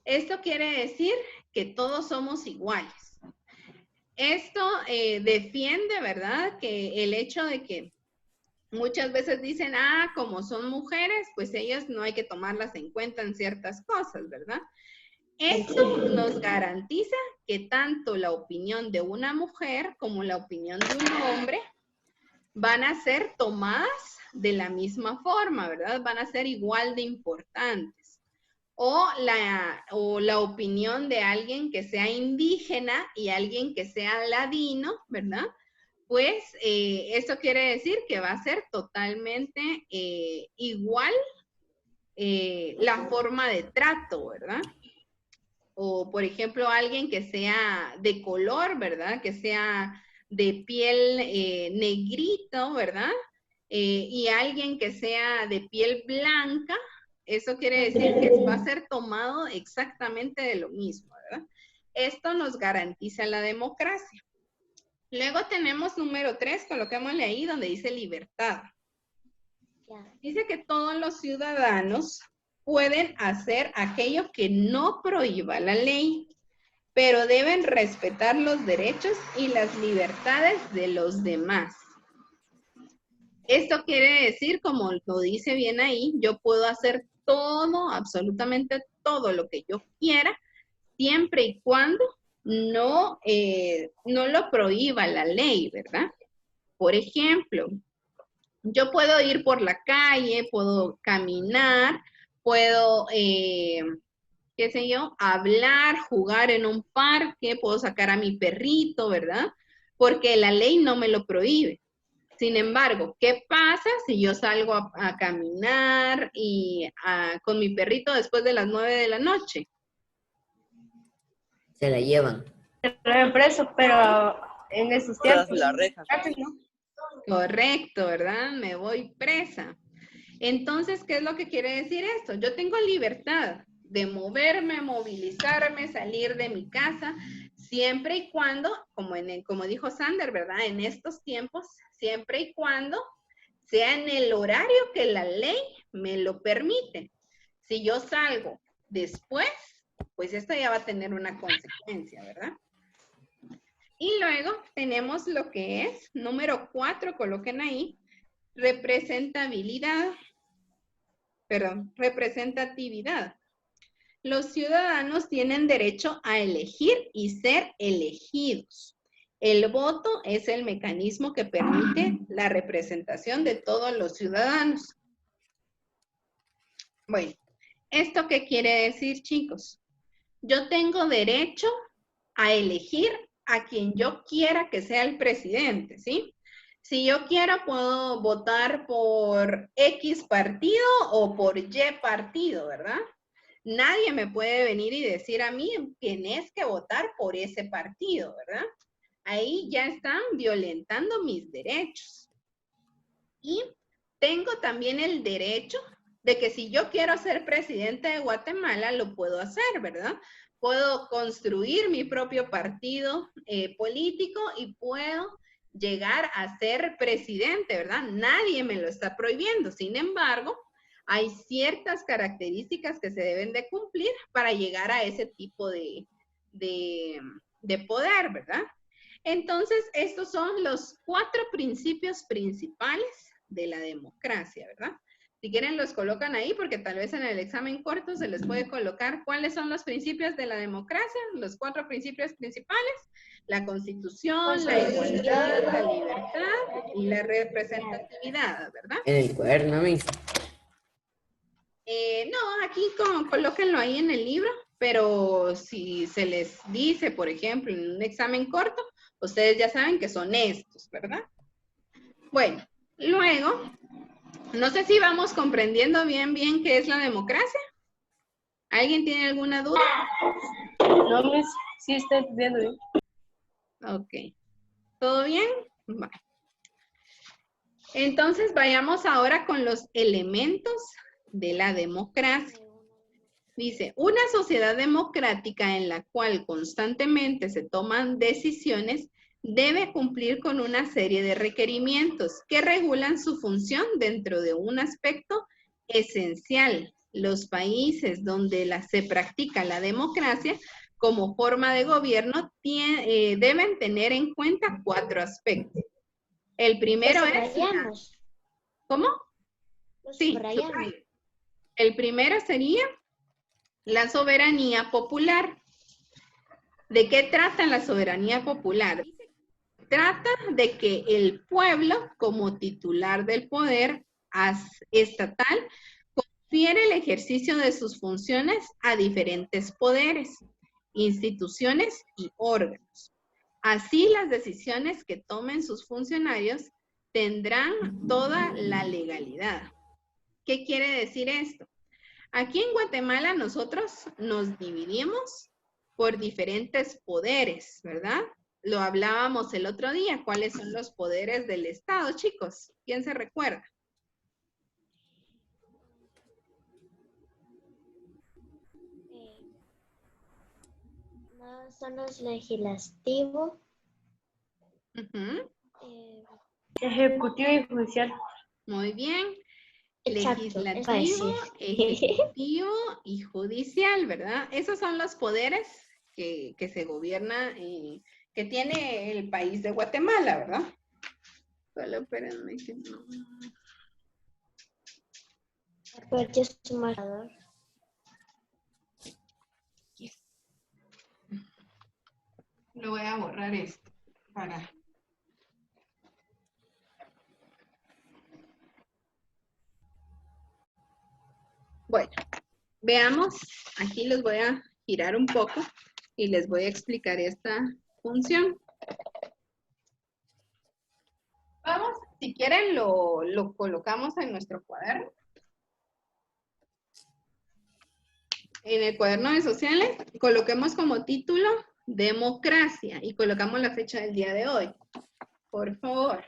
Speaker 1: Esto quiere decir que todos somos iguales. Esto defiende, ¿verdad? Que el hecho de que muchas veces dicen, como son mujeres, pues ellas no hay que tomarlas en cuenta en ciertas cosas, ¿verdad? Esto nos garantiza que tanto la opinión de una mujer como la opinión de un hombre van a ser tomadas de la misma forma, ¿verdad? Van a ser igual de importantes. O la opinión de alguien que sea indígena y alguien que sea ladino, ¿verdad? Pues esto quiere decir que va a ser totalmente igual la forma de trato, ¿verdad? O, por ejemplo, alguien que sea de color, ¿verdad? Que sea de piel negrito, ¿verdad? Y alguien que sea de piel blanca, eso quiere decir que va a ser tomado exactamente de lo mismo, ¿verdad? Esto nos garantiza la democracia. Luego tenemos número 3, colocémosle ahí donde dice libertad. Dice que todos los ciudadanos pueden hacer aquello que no prohíba la ley, pero deben respetar los derechos y las libertades de los demás. Esto quiere decir, como lo dice bien ahí, yo puedo hacer todo, absolutamente todo lo que yo quiera, siempre y cuando no lo prohíba la ley, ¿verdad? Por ejemplo, yo puedo ir por la calle, puedo caminar, puedo, qué sé yo, hablar, jugar en un parque, puedo sacar a mi perrito, ¿verdad? Porque la ley no me lo prohíbe. Sin embargo, ¿qué pasa si yo salgo a caminar y con mi perrito después de las 9 de la noche?
Speaker 2: Se la llevan.
Speaker 4: Lo ven preso, pero en esos
Speaker 5: Tras
Speaker 4: tiempos.
Speaker 5: la reja.
Speaker 4: Antes no.
Speaker 1: Correcto, ¿verdad? Me voy presa. Entonces, ¿qué es lo que quiere decir esto? Yo tengo libertad de moverme, movilizarme, salir de mi casa, siempre y cuando, como dijo Sander, ¿verdad? En estos tiempos, siempre y cuando sea en el horario que la ley me lo permite. Si yo salgo después, pues esto ya va a tener una consecuencia, ¿verdad? Y luego tenemos lo que es, número 4, coloquen ahí, representatividad. Los ciudadanos tienen derecho a elegir y ser elegidos. El voto es el mecanismo que permite la representación de todos los ciudadanos. Bueno, ¿esto qué quiere decir, chicos? Yo tengo derecho a elegir a quien yo quiera que sea el presidente, ¿sí? Si yo quiero, puedo votar por X partido o por Y partido, ¿verdad? Nadie me puede venir y decir a mí, tienes que votar por ese partido, ¿verdad? Ahí ya están violentando mis derechos. Y tengo también el derecho de que si yo quiero ser presidente de Guatemala, lo puedo hacer, ¿verdad? Puedo construir mi propio partido político y puedo llegar a ser presidente, ¿verdad? Nadie me lo está prohibiendo. Sin embargo, hay ciertas características que se deben de cumplir para llegar a ese tipo de poder, ¿verdad? Entonces, estos son los 4 principios principales de la democracia, ¿verdad? Si quieren los colocan ahí porque tal vez en el examen corto se les puede colocar cuáles son los principios de la democracia, los 4 principios principales, la Constitución, la igualdad, la libertad y la representatividad, ¿verdad?
Speaker 2: En el cuaderno, Miss.
Speaker 1: No, aquí colóquenlo ahí en el libro, pero si se les dice, por ejemplo, en un examen corto, ustedes ya saben que son estos, ¿verdad? Bueno, luego, no sé si vamos comprendiendo bien qué es la democracia. ¿Alguien tiene alguna duda?
Speaker 4: No, Miss, sí está entendiendo bien.
Speaker 1: Ok. ¿Todo bien? Vale. Entonces, vayamos ahora con los elementos de la democracia. Dice, una sociedad democrática en la cual constantemente se toman decisiones debe cumplir con una serie de requerimientos que regulan su función dentro de un aspecto esencial. Los países donde se practica la democracia como forma de gobierno deben tener en cuenta 4 aspectos. El primero es... ¿Cómo? Sí, subrayo. El primero sería la soberanía popular. ¿De qué trata la soberanía popular? Trata de que el pueblo, como titular del poder estatal, confiere el ejercicio de sus funciones a diferentes poderes, instituciones y órganos. Así, las decisiones que tomen sus funcionarios tendrán toda la legalidad. ¿Qué quiere decir esto? Aquí en Guatemala nosotros nos dividimos por diferentes poderes, ¿verdad? Lo hablábamos el otro día. ¿Cuáles son los poderes del Estado, chicos? ¿Quién se recuerda?
Speaker 3: No, son los legislativos,
Speaker 4: Ejecutivo y judicial.
Speaker 1: Muy bien.
Speaker 3: exacto,
Speaker 1: Legislativo, ejecutivo y judicial, ¿verdad? Esos son los poderes que se gobierna, que tiene el país de Guatemala, ¿verdad? Solo espérenme que no.
Speaker 3: apoyo su marcador.
Speaker 1: Lo voy a borrar esto para... Bueno, veamos, aquí los voy a girar un poco y les voy a explicar esta función. Vamos, si quieren lo colocamos en nuestro cuaderno. En el cuaderno de sociales, coloquemos como título democracia y colocamos la fecha del día de hoy. Por favor.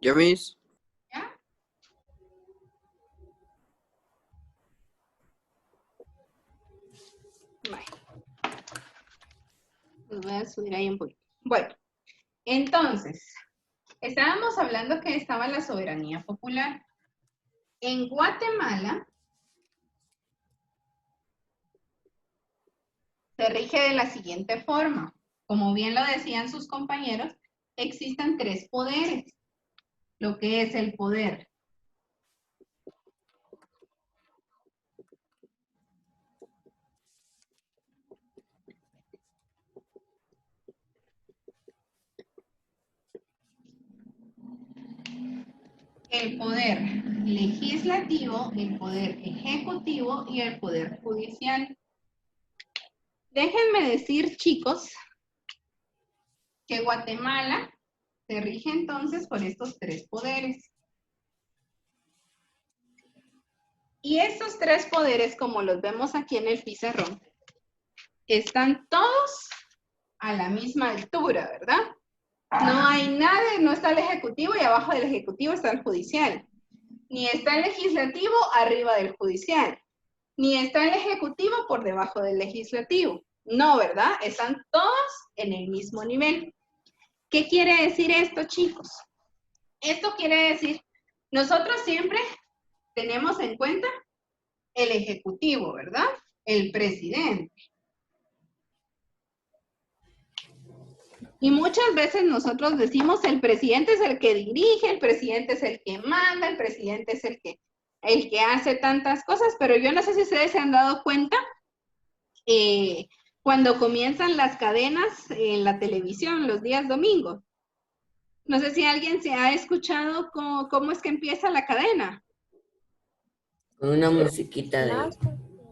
Speaker 5: ¿Ya, Miss?
Speaker 1: ¿Ya? Vale. subir ahí un poquito. Bueno, entonces, estábamos hablando que estaba la soberanía popular. En Guatemala se rige de la siguiente forma. Como bien lo decían sus compañeros, existen 3 poderes. Lo que es el poder legislativo, el poder ejecutivo y el poder judicial. Déjenme decir, chicos, que Guatemala se rige entonces por estos 3 poderes. Y estos 3 poderes, como los vemos aquí en el pizarrón, están todos a la misma altura, ¿verdad? No hay nada, no está el ejecutivo y abajo del ejecutivo está el judicial. Ni está el legislativo arriba del judicial. Ni está el ejecutivo por debajo del legislativo. No, ¿verdad? Están todos en el mismo nivel. ¿Qué quiere decir esto, chicos? Esto quiere decir, nosotros siempre tenemos en cuenta el ejecutivo, ¿verdad? El presidente. Y muchas veces nosotros decimos el presidente es el que dirige, el presidente es el que manda, el presidente es el que hace tantas cosas, pero yo no sé si ustedes se han dado cuenta cuando comienzan las cadenas en la televisión los días domingos. No sé si alguien se ha escuchado cómo es que empieza la cadena.
Speaker 2: Con una musiquita de...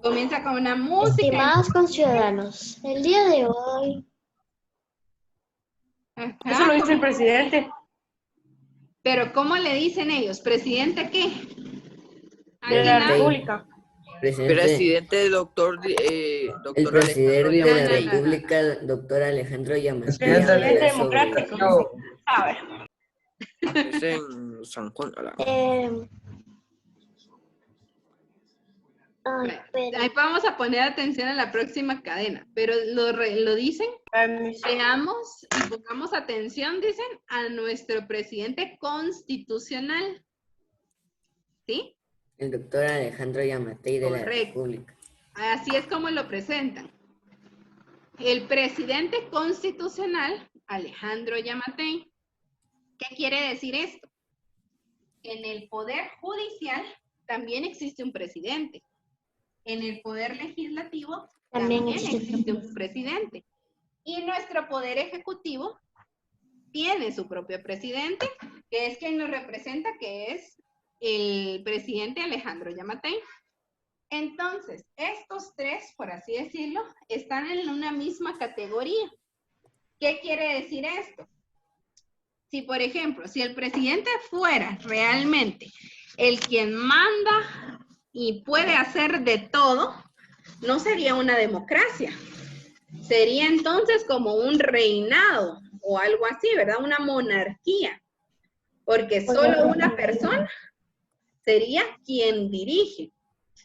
Speaker 1: Comienza con una música.
Speaker 3: Estimados conciudadanos, el día de hoy
Speaker 1: Ajá,
Speaker 4: Eso lo dice el presidente.
Speaker 1: pero ¿cómo le dicen ellos? ¿Presidente qué?
Speaker 4: De
Speaker 1: ¿Alguien
Speaker 4: la
Speaker 1: habla?
Speaker 4: República.
Speaker 5: Presidente doctor,
Speaker 2: El
Speaker 5: doctor
Speaker 2: presidente de
Speaker 5: Alejandro
Speaker 2: la
Speaker 1: Yamatei.
Speaker 2: República, doctor Alejandro Yamatei,
Speaker 4: Presidente
Speaker 2: hablará
Speaker 4: democrático.
Speaker 2: sobre...
Speaker 4: A ver.
Speaker 5: Es en San Juan.
Speaker 1: Ahí vamos a poner atención a la próxima cadena, pero lo dicen, veamos y pongamos atención, dicen, a nuestro presidente constitucional. ¿Sí?
Speaker 2: El doctor Alejandro Yamatei de la
Speaker 1: Correcto.
Speaker 2: República.
Speaker 1: Así es como lo presentan. El presidente constitucional, Alejandro Yamatei. ¿Qué quiere decir esto? En el poder judicial también existe un presidente. En el poder legislativo también existe un presidente. Y nuestro poder ejecutivo tiene su propio presidente, que es quien nos representa, que es el presidente Alejandro Yamatei. Entonces, estos 3, por así decirlo, están en una misma categoría. ¿Qué quiere decir esto? Si, por ejemplo, si el presidente fuera realmente el quien manda y puede hacer de todo, no sería una democracia. Sería entonces como un reinado o algo así, ¿verdad? Una monarquía. Porque solo una persona sería quien dirige.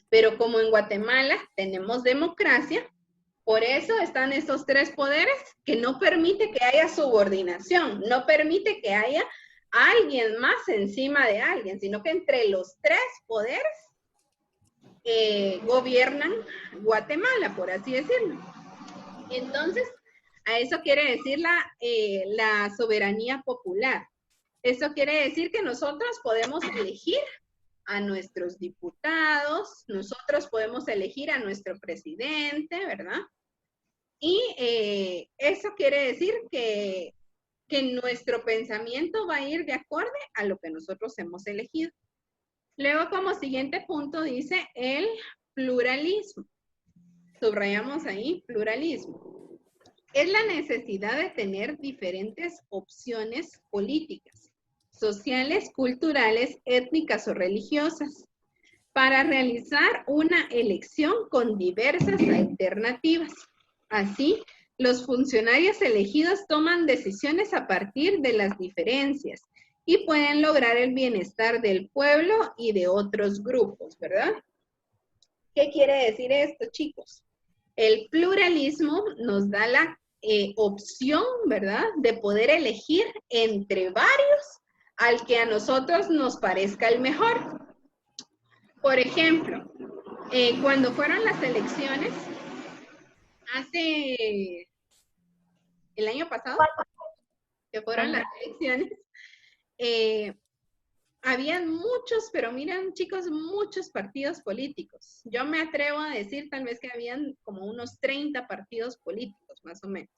Speaker 1: Pero como en Guatemala tenemos democracia, por eso están estos 3 poderes que no permite que haya subordinación, no permite que haya alguien más encima de alguien, sino que entre los 3 poderes gobiernan Guatemala, por así decirlo. Entonces, a eso quiere decir la soberanía popular. Eso quiere decir que nosotros podemos elegir a nuestros diputados, nosotros podemos elegir a nuestro presidente, ¿verdad? Y eso quiere decir que nuestro pensamiento va a ir de acuerdo a lo que nosotros hemos elegido. Luego, como siguiente punto, dice el pluralismo. Subrayamos ahí, pluralismo. Es la necesidad de tener diferentes opciones políticas, sociales, culturales, étnicas o religiosas, para realizar una elección con diversas alternativas. Así, los funcionarios elegidos toman decisiones a partir de las diferencias y pueden lograr el bienestar del pueblo y de otros grupos, ¿verdad? ¿Qué quiere decir esto, chicos? El pluralismo nos da opción, ¿verdad? De poder elegir entre varios al que a nosotros nos parezca el mejor. Por ejemplo, cuando fueron las elecciones, hace el año pasado, que fueron las elecciones, habían muchos, pero miren chicos, muchos partidos políticos. Yo me atrevo a decir tal vez que habían como unos 30 partidos políticos, más o menos.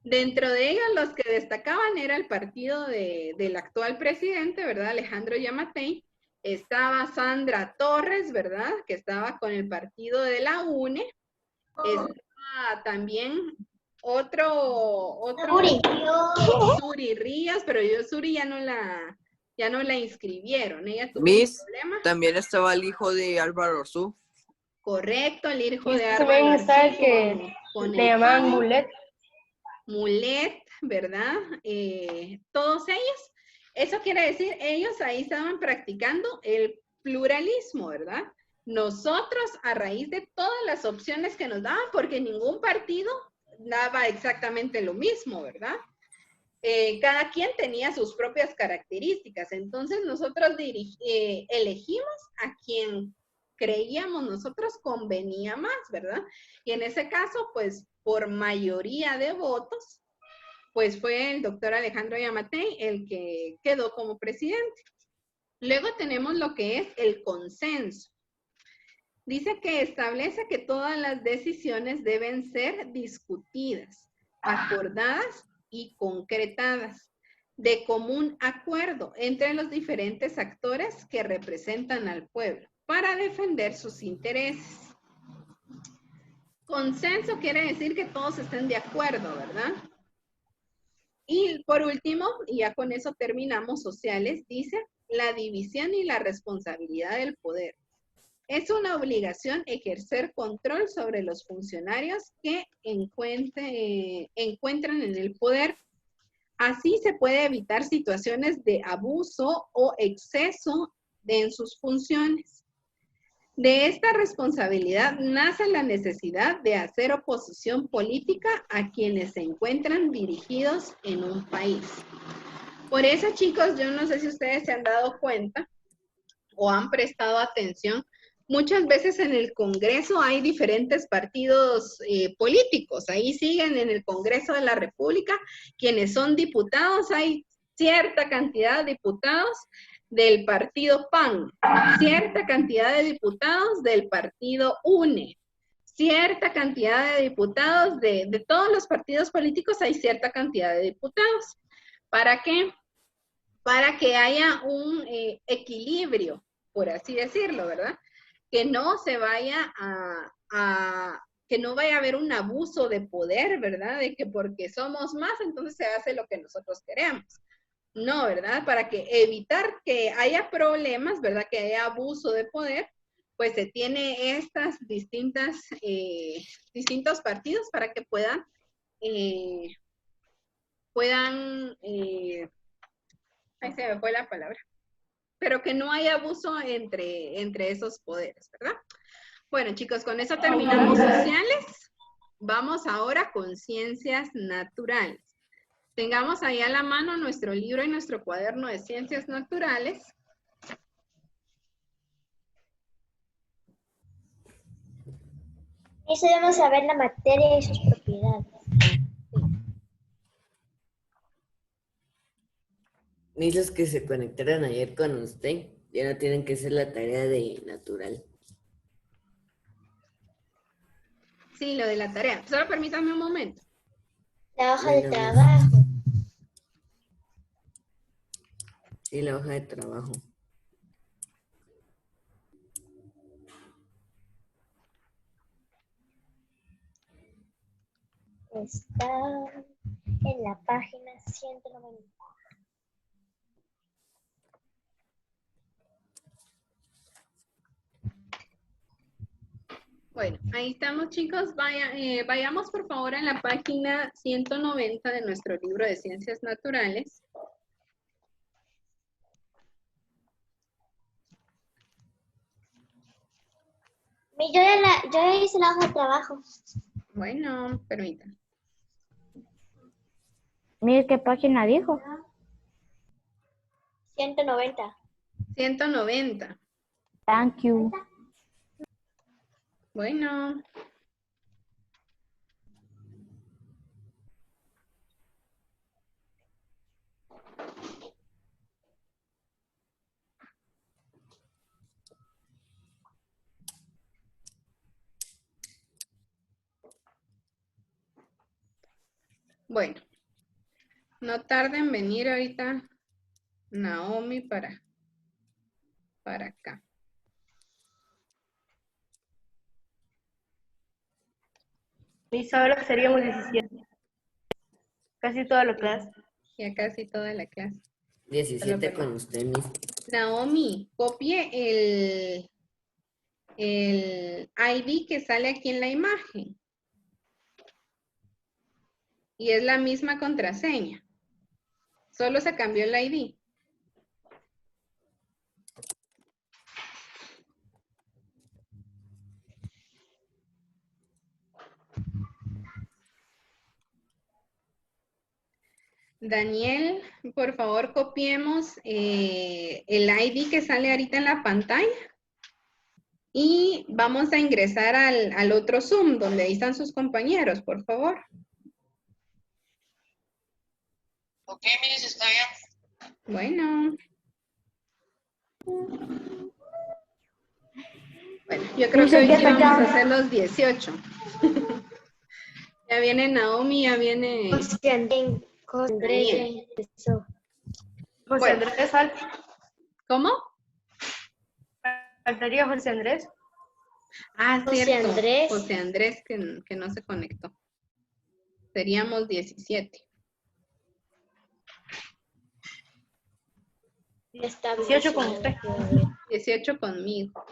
Speaker 1: Dentro de ellos los que destacaban era el partido del actual presidente, ¿verdad? Alejandro Yamatei. Estaba Sandra Torres, ¿verdad? Que estaba con el partido de la UNE. Estaba también otro Suri Ríos, pero Suri ya no la inscribieron. Ella tuvo
Speaker 5: Miss,
Speaker 1: un problema.
Speaker 5: también estaba el hijo de Álvaro Arzú.
Speaker 1: Correcto, el hijo de
Speaker 4: También
Speaker 1: Álvaro
Speaker 4: está el
Speaker 1: Arzú
Speaker 4: que
Speaker 1: con
Speaker 4: le
Speaker 1: el
Speaker 4: llamaban
Speaker 1: pavo.
Speaker 4: Mulet.
Speaker 1: Mulet, ¿verdad? Todos ellos, eso quiere decir, ellos ahí estaban practicando el pluralismo, ¿verdad? Nosotros, a raíz de todas las opciones que nos daban, porque ningún partido daba exactamente lo mismo, ¿verdad? Cada quien tenía sus propias características, entonces nosotros elegimos a quien creíamos nosotros convenía más, ¿verdad? Y en ese caso, pues, por mayoría de votos, pues fue el doctor Alejandro Yamatei el que quedó como presidente. Luego tenemos lo que es el consenso. Dice que establece que todas las decisiones deben ser discutidas, acordadas y concretadas de común acuerdo entre los diferentes actores que representan al pueblo para defender sus intereses. Consenso quiere decir que todos estén de acuerdo, ¿verdad? Y por último, y ya con eso terminamos, sociales, dice la división y la responsabilidad del poder. Es una obligación ejercer control sobre los funcionarios que encuentran en el poder. Así se puede evitar situaciones de abuso o exceso en sus funciones. De esta responsabilidad nace la necesidad de hacer oposición política a quienes se encuentran dirigidos en un país. Por eso, chicos, yo no sé si ustedes se han dado cuenta o han prestado atención. Muchas veces en el Congreso hay diferentes partidos políticos. Ahí siguen en el Congreso de la República quienes son diputados. Hay cierta cantidad de diputados del partido PAN, cierta cantidad de diputados del partido UNE, cierta cantidad de diputados de todos los partidos políticos, hay cierta cantidad de diputados. ¿Para qué? Para que haya un equilibrio, por así decirlo, ¿verdad? Que no se vaya que no vaya a haber un abuso de poder, ¿verdad? De que porque somos más, entonces se hace lo que nosotros queremos. No, ¿verdad? Para que evitar que haya problemas, ¿verdad? Que haya abuso de poder, pues se tiene estas distintos partidos para que puedan ahí se me fue la palabra, pero que no haya abuso entre esos poderes, ¿verdad? Bueno, chicos, con eso terminamos sociales. Vamos ahora con ciencias naturales. Tengamos ahí a la mano nuestro libro y nuestro cuaderno de ciencias naturales.
Speaker 3: Y debemos saber la materia y sus propiedades.
Speaker 2: Ni los que se conectaron ayer con usted, ya no tienen que hacer la tarea de natural.
Speaker 1: Sí, lo de la tarea. Solo permítame un momento.
Speaker 3: La hoja de
Speaker 2: Bueno,
Speaker 3: trabajo.
Speaker 2: Sí, la hoja de trabajo.
Speaker 3: Está en la página 190.
Speaker 1: Bueno, ahí estamos, chicos. Vayamos, por favor, a la página 190 de nuestro libro de ciencias naturales.
Speaker 3: Yo ya hice la hoja de trabajo.
Speaker 1: Bueno, permítanme.
Speaker 8: Mire qué página dijo.
Speaker 3: 190.
Speaker 1: 190.
Speaker 8: Thank you.
Speaker 1: Bueno. Bueno, no tarde en venir ahorita Naomi para acá.
Speaker 4: Mis ahora seríamos 17. Casi toda la clase.
Speaker 1: Ya casi toda la clase.
Speaker 2: 17 con usted, Miss.
Speaker 1: Naomi, copie el ID que sale aquí en la imagen. Y es la misma contraseña. Solo se cambió el ID. Daniel, por favor, copiemos el ID que sale ahorita en la pantalla. Y vamos a ingresar al otro Zoom, donde ahí están sus compañeros, por favor.
Speaker 9: Ok, Miss, está bien.
Speaker 1: Bueno. Bueno, yo creo que hoy sí vamos a hacer los 18. Ya viene Naomi, ya viene...
Speaker 3: José Andrés. Eso.
Speaker 4: José Andrés falta.
Speaker 1: ¿Cómo?
Speaker 4: Faltaría José Andrés.
Speaker 1: Ah,
Speaker 3: José
Speaker 1: cierto.
Speaker 3: Andrés.
Speaker 1: José Andrés que no se conectó. Seríamos 17.
Speaker 3: Está
Speaker 4: 18 con usted.
Speaker 1: 18 conmigo.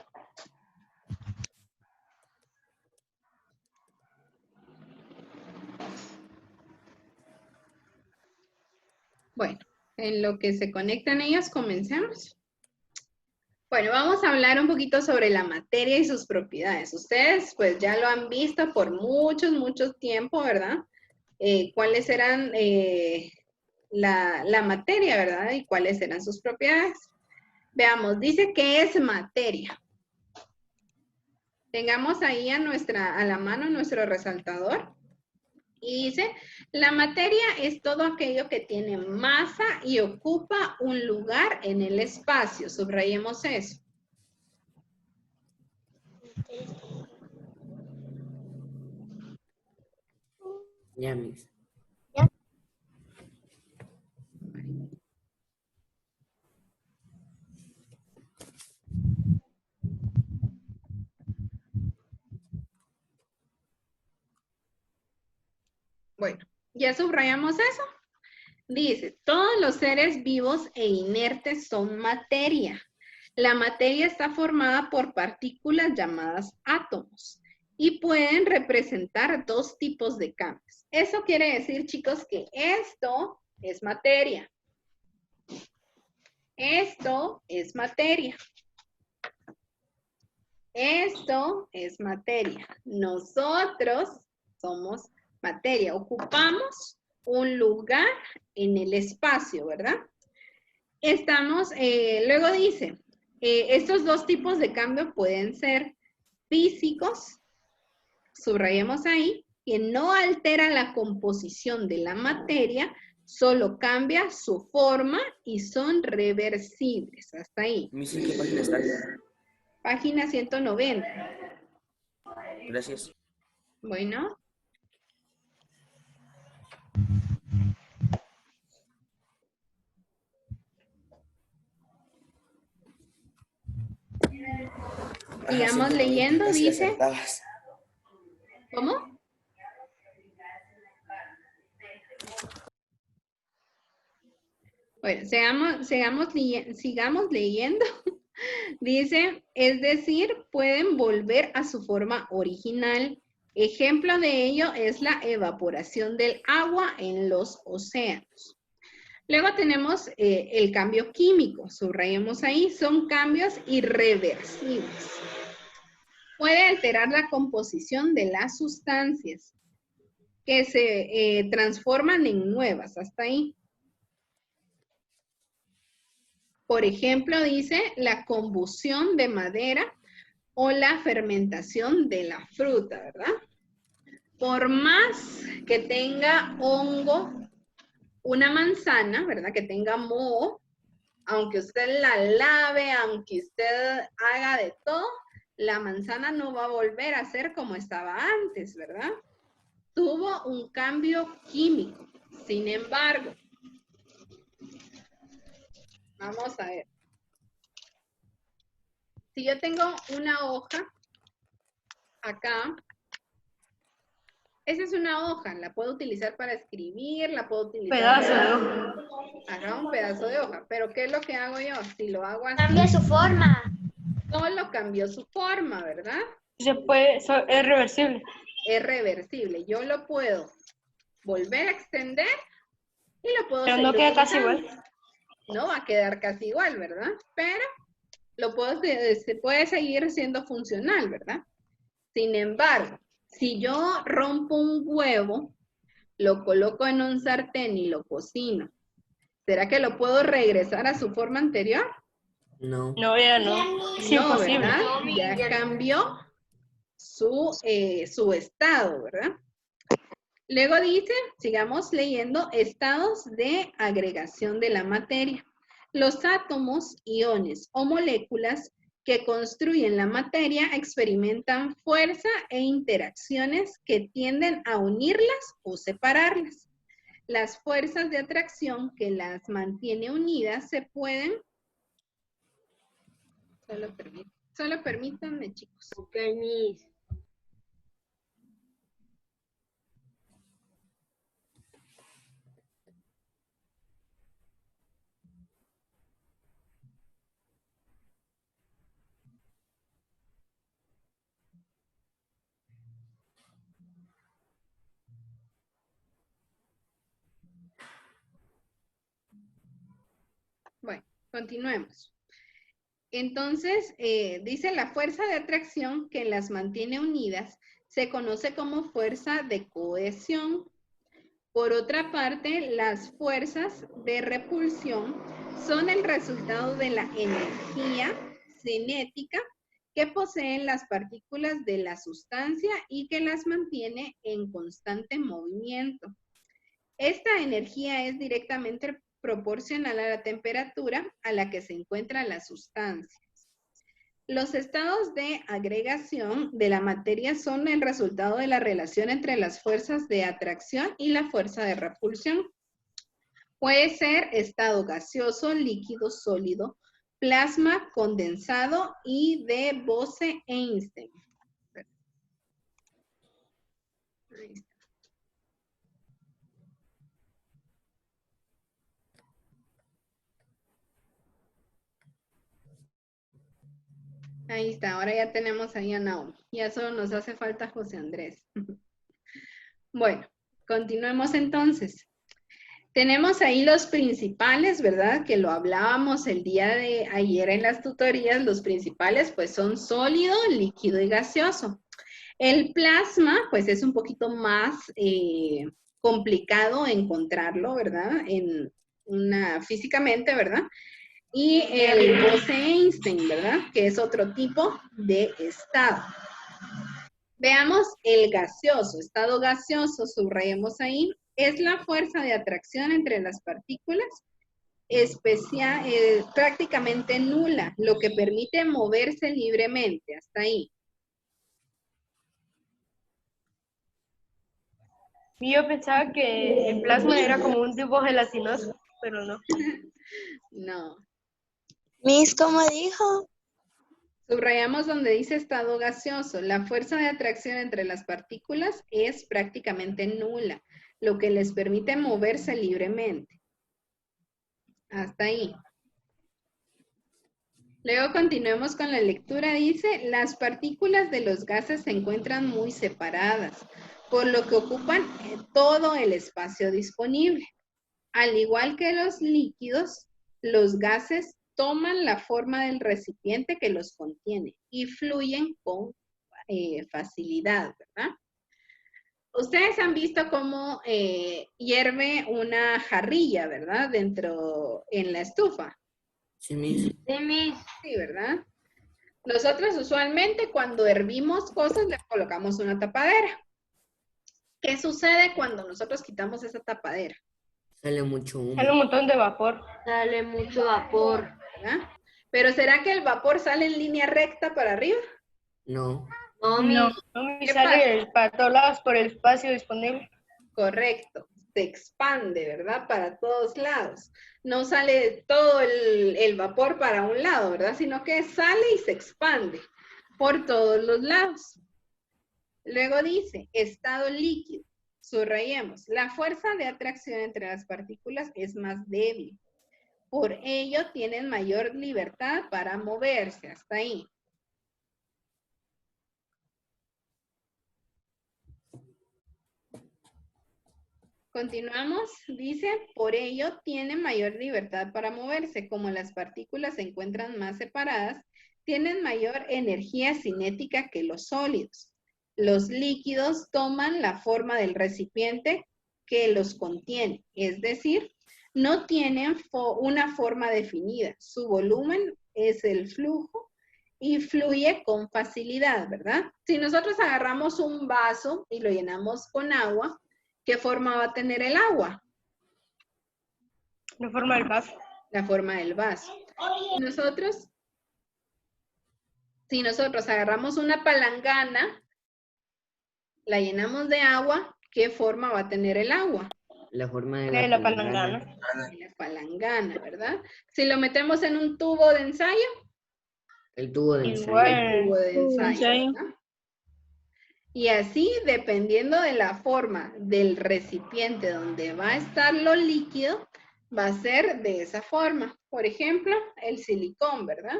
Speaker 1: Bueno, en lo que se conectan ellos, comencemos. Bueno, vamos a hablar un poquito sobre la materia y sus propiedades. Ustedes pues ya lo han visto por mucho tiempo, ¿verdad? Cuáles eran la materia, ¿verdad? Y cuáles eran sus propiedades. Veamos, dice que es materia. Tengamos ahí a la mano nuestro resaltador. Y dice, la materia es todo aquello que tiene masa y ocupa un lugar en el espacio. Subrayemos eso.
Speaker 2: Ya, Miss.
Speaker 1: Bueno, ya subrayamos eso. Dice, todos los seres vivos e inertes son materia. La materia está formada por partículas llamadas átomos y pueden representar dos tipos de cambios. Eso quiere decir, chicos, que esto es materia. Esto es materia. Esto es materia. Nosotros somos materia. Ocupamos un lugar en el espacio, ¿verdad? Luego dice, estos dos tipos de cambio pueden ser físicos, subrayemos ahí, que no altera la composición de la materia, solo cambia su forma y son reversibles. Hasta ahí.
Speaker 10: Miss, ¿en qué página está?
Speaker 1: Página 190.
Speaker 10: Gracias.
Speaker 1: Bueno. Sigamos leyendo,
Speaker 10: Casi
Speaker 1: dice.
Speaker 10: acertabas.
Speaker 1: ¿Cómo? Bueno, sigamos leyendo. Dice, es decir, pueden volver a su forma original. Ejemplo de ello es la evaporación del agua en los océanos. Luego tenemos el cambio químico, subrayemos ahí, son cambios irreversibles. Puede alterar la composición de las sustancias. que se transforman en nuevas. Hasta ahí. Por ejemplo, dice la combustión de madera o la fermentación de la fruta, ¿verdad? Por más que tenga hongo una manzana, ¿verdad? Que tenga moho, aunque usted la lave, aunque usted haga de todo, la manzana no va a volver a ser como estaba antes, ¿verdad? Tuvo un cambio químico. Sin embargo, vamos a ver. Si yo tengo una hoja acá, esa es una hoja, la puedo utilizar para escribir, la puedo utilizar
Speaker 4: Pedazo de
Speaker 1: para...
Speaker 4: hoja.
Speaker 1: Ajá, un pedazo de hoja. Pero ¿qué es lo que hago yo? Si lo hago así,
Speaker 3: Cambia su forma.
Speaker 1: solo cambió su forma, ¿verdad?
Speaker 4: Se puede, es reversible.
Speaker 1: Es reversible. Yo lo puedo volver a extender y lo puedo
Speaker 4: Pero
Speaker 1: seguir
Speaker 4: no queda casi
Speaker 1: utilizando.
Speaker 4: igual.
Speaker 1: No va a quedar casi igual, ¿verdad? Pero lo puedo, se puede seguir siendo funcional, ¿verdad? Sin embargo, si yo rompo un huevo, lo coloco en un sartén y lo cocino, ¿será que lo puedo regresar a su forma anterior?
Speaker 2: No.
Speaker 4: No, ya no. Es
Speaker 1: No,
Speaker 4: imposible.
Speaker 1: ¿verdad? Ya cambió su estado, ¿verdad? Luego dice, sigamos leyendo, estados de agregación de la materia. Los átomos, iones o moléculas que construyen la materia experimentan fuerza e interacciones que tienden a unirlas o separarlas. Las fuerzas de atracción que las mantiene unidas se pueden... Solo permítanme, chicos. Bueno, continuemos. Entonces, dice la fuerza de atracción que las mantiene unidas se conoce como fuerza de cohesión. Por otra parte, las fuerzas de repulsión son el resultado de la energía cinética que poseen las partículas de la sustancia y que las mantiene en constante movimiento. Esta energía es directamente proporcional a la temperatura a la que se encuentra la sustancia. Los estados de agregación de la materia son el resultado de la relación entre las fuerzas de atracción y la fuerza de repulsión. Puede ser estado gaseoso, líquido, sólido, plasma, condensado y de Bose-Einstein. Ahí está. Ahí está, ahora ya tenemos ahí a Naomi. Ya solo nos hace falta José Andrés. Bueno, continuemos entonces. Tenemos ahí los principales, ¿verdad? Que lo hablábamos el día de ayer en las tutorías. Los principales pues son sólido, líquido y gaseoso. El plasma pues es un poquito más complicado encontrarlo, ¿verdad? Físicamente, ¿verdad? Y el Bose-Einstein, ¿verdad? Que es otro tipo de estado. Veamos el gaseoso, estado gaseoso, subrayemos ahí, es la fuerza de atracción entre las partículas prácticamente nula, lo que permite moverse libremente, hasta ahí.
Speaker 4: Y yo pensaba que el plasma era como un tipo gelatinoso, pero no.
Speaker 1: No.
Speaker 6: Miss, ¿cómo dijo?
Speaker 1: Subrayamos donde dice estado gaseoso. La fuerza de atracción entre las partículas es prácticamente nula, lo que les permite moverse libremente. Hasta ahí. Luego continuemos con la lectura. Dice, las partículas de los gases se encuentran muy separadas, por lo que ocupan todo el espacio disponible. Al igual que los líquidos, los gases toman la forma del recipiente que los contiene y fluyen con facilidad, ¿verdad? Ustedes han visto cómo hierve una jarrilla, ¿verdad? Dentro, en la estufa.
Speaker 2: Sí, Miss.
Speaker 7: Sí, Miss.
Speaker 1: Sí, ¿verdad? Nosotros usualmente cuando hervimos cosas le colocamos una tapadera. ¿Qué sucede cuando nosotros quitamos esa tapadera?
Speaker 2: Sale mucho
Speaker 4: Sale un
Speaker 2: humo.
Speaker 4: montón de vapor.
Speaker 7: Sale mucho vapor.
Speaker 1: ¿Verdad? Pero ¿será que el vapor sale en línea recta para arriba?
Speaker 2: No.
Speaker 7: No, Miss.
Speaker 4: No me
Speaker 1: ¿Qué
Speaker 4: sale para todos lados por el espacio disponible.
Speaker 1: Correcto. Se expande, ¿verdad? Para todos lados. No sale todo el vapor para un lado, ¿verdad? Sino que sale y se expande por todos los lados. Luego dice, estado líquido. Subrayemos, la fuerza de atracción entre las partículas es más débil. Por ello, tienen mayor libertad para moverse. Hasta ahí. Continuamos, dice, por ello tienen mayor libertad para moverse. Como las partículas se encuentran más separadas, tienen mayor energía cinética que los sólidos. Los líquidos toman la forma del recipiente que los contiene, es decir, no tienen una forma definida. Su volumen es el flujo y fluye con facilidad, ¿verdad? Si nosotros agarramos un vaso y lo llenamos con agua, ¿qué forma va a tener el agua?
Speaker 4: La forma del vaso.
Speaker 1: La forma del vaso. Si nosotros agarramos una palangana, la llenamos de agua, ¿qué forma va a tener el agua?
Speaker 2: La forma de
Speaker 4: De
Speaker 2: la
Speaker 4: la
Speaker 2: palangana.
Speaker 4: palangana.
Speaker 1: De la palangana, ¿verdad? Si lo metemos en un tubo de ensayo,
Speaker 2: El tubo de ensayo.
Speaker 4: Igual.
Speaker 1: tubo de ensayo,
Speaker 4: ensayo.
Speaker 1: ¿verdad? Y así, dependiendo de la forma del recipiente donde va a estar lo líquido, va a ser de esa forma. Por ejemplo, el silicón, ¿verdad?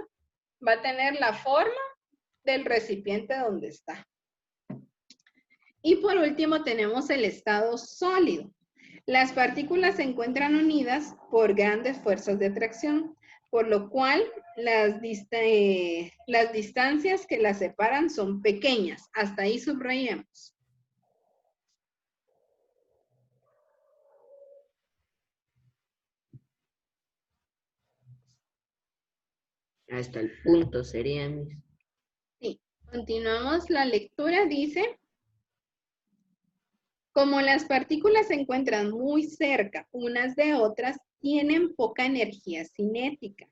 Speaker 1: Va a tener la forma del recipiente donde está. Y por último tenemos el estado sólido. Las partículas se encuentran unidas por grandes fuerzas de atracción, por lo cual las distancias que las separan son pequeñas. Hasta ahí subrayemos.
Speaker 2: Hasta el punto sería, Miss.
Speaker 1: Sí, continuamos la lectura. Dice, como las partículas se encuentran muy cerca unas de otras, tienen poca energía cinética.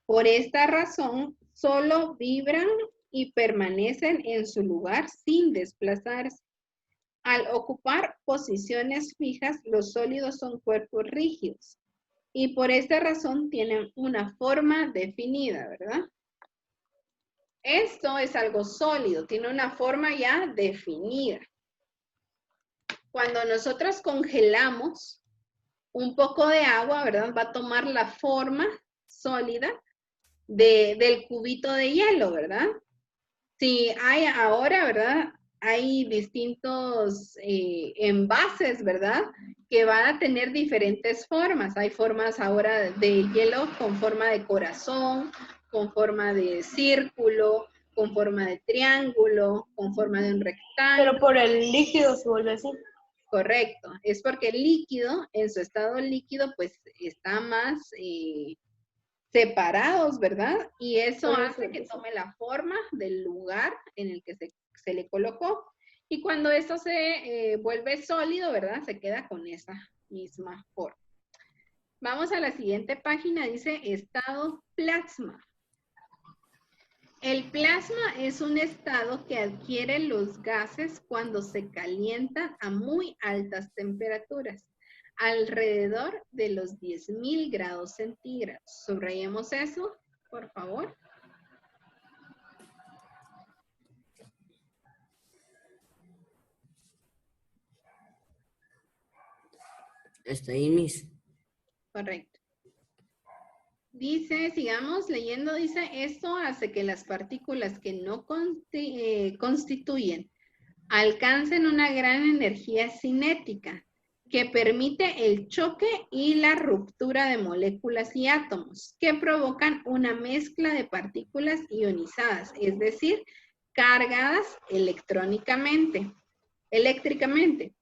Speaker 1: Por esta razón, solo vibran y permanecen en su lugar sin desplazarse. Al ocupar posiciones fijas, los sólidos son cuerpos rígidos y por esta razón tienen una forma definida, ¿verdad? Esto es algo sólido, tiene una forma ya definida. Cuando nosotros congelamos un poco de agua, ¿verdad? Va a tomar la forma sólida del cubito de hielo, ¿verdad? Si hay ahora, ¿verdad? Hay distintos envases, ¿verdad? Que van a tener diferentes formas. Hay formas ahora de hielo con forma de corazón, con forma de círculo, con forma de triángulo, con forma de un rectángulo.
Speaker 4: Pero por el líquido se vuelve así.
Speaker 1: Correcto. Es porque el líquido, en su estado líquido, pues está más separados, ¿verdad? Y eso hace que tome la forma del lugar en el que se le colocó. Y cuando esto se vuelve sólido, ¿verdad? Se queda con esa misma forma. Vamos a la siguiente página, dice estado plasma. El plasma es un estado que adquiere los gases cuando se calienta a muy altas temperaturas, alrededor de los 10.000 grados centígrados. Subrayemos eso, por favor.
Speaker 2: Hasta ahí, Miss.
Speaker 1: Correcto. Dice, sigamos leyendo, dice, esto hace que las partículas que no constituyen alcancen una gran energía cinética que permite el choque y la ruptura de moléculas y átomos que provocan una mezcla de partículas ionizadas, es decir, cargadas electrónicamente. eléctricamente.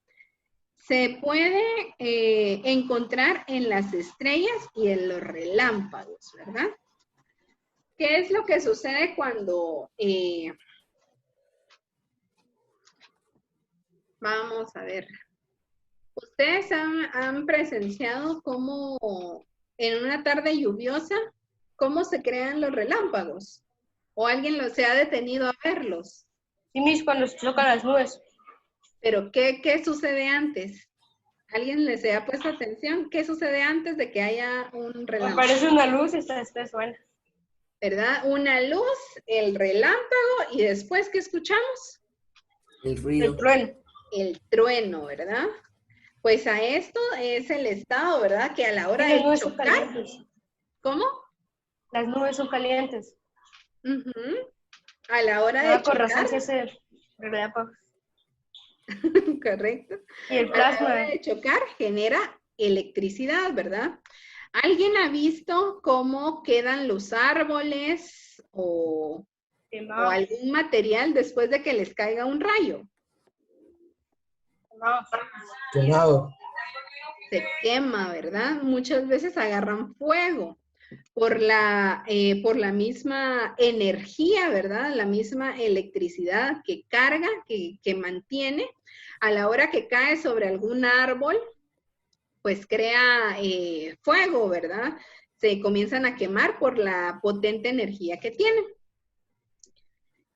Speaker 1: Se puede encontrar en las estrellas y en los relámpagos, ¿verdad? ¿Qué es lo que sucede cuando... vamos a ver. ¿Ustedes han presenciado cómo en una tarde lluviosa, cómo se crean los relámpagos? ¿O alguien se ha detenido a verlos?
Speaker 4: Sí, mis, cuando se chocan las nubes.
Speaker 1: Pero ¿qué sucede antes? ¿Alguien les ha puesto atención? ¿Qué sucede antes de que haya un relámpago?
Speaker 4: Aparece una luz y esta suena.
Speaker 1: ¿Verdad? Una luz, el relámpago y después, ¿qué escuchamos?
Speaker 2: El ruido.
Speaker 4: El trueno.
Speaker 1: El trueno, ¿verdad? Pues a esto es el estado, ¿verdad? Que a la hora
Speaker 4: Y las
Speaker 1: de
Speaker 4: nubes son
Speaker 1: chocar,
Speaker 4: calientes.
Speaker 1: ¿cómo?
Speaker 4: Las nubes son calientes.
Speaker 1: Ujú. A la hora de
Speaker 4: Ah, con
Speaker 1: chocar,
Speaker 4: razón se hace relámpago.
Speaker 1: correcto.
Speaker 4: Y el
Speaker 1: A la
Speaker 4: plasma.
Speaker 1: hora de chocar genera electricidad, ¿verdad? ¿Alguien ha visto cómo quedan los árboles o
Speaker 4: Quemado.
Speaker 1: algún material después de que les caiga un rayo?
Speaker 4: Quemado.
Speaker 2: Quemado.
Speaker 1: Se quema, ¿verdad? Muchas veces agarran fuego por la misma energía, ¿verdad? La misma electricidad que carga, que mantiene. A la hora que cae sobre algún árbol, pues crea fuego, ¿verdad? Se comienzan a quemar por la potente energía que tienen.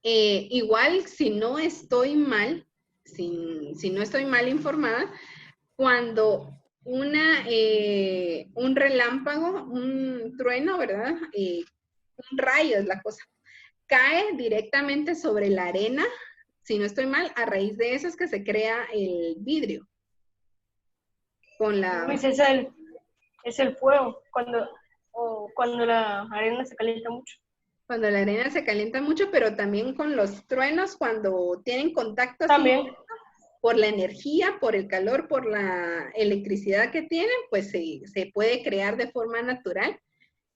Speaker 1: Igual, si no estoy mal, si no estoy mal informada, cuando un relámpago, un trueno, ¿verdad? Un rayo es la cosa, cae directamente sobre la arena, si no estoy mal, a raíz de eso es que se crea el vidrio. Con la...
Speaker 4: Luis, es el fuego, cuando la arena se calienta mucho.
Speaker 1: Cuando la arena se calienta mucho, pero también con los truenos, cuando tienen contacto así,
Speaker 4: También.
Speaker 1: por la energía, por el calor, por la electricidad que tienen, pues se puede crear de forma natural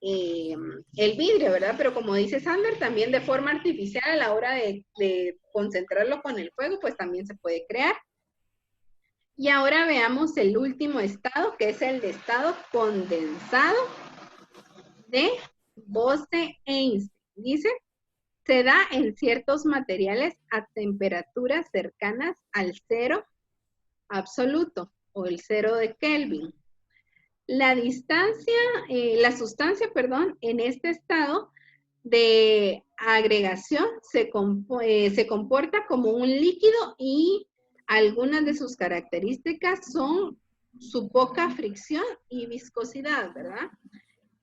Speaker 1: el vidrio, ¿verdad? Pero como dice Sander, también de forma artificial a la hora de concentrarlo con el fuego, pues también se puede crear. Y ahora veamos el último estado, que es el de estado condensado de Bose-Einstein. Dice, se da en ciertos materiales a temperaturas cercanas al cero absoluto o el cero de Kelvin. La sustancia, en este estado de agregación se comporta como un líquido y algunas de sus características son su poca fricción y viscosidad, ¿verdad?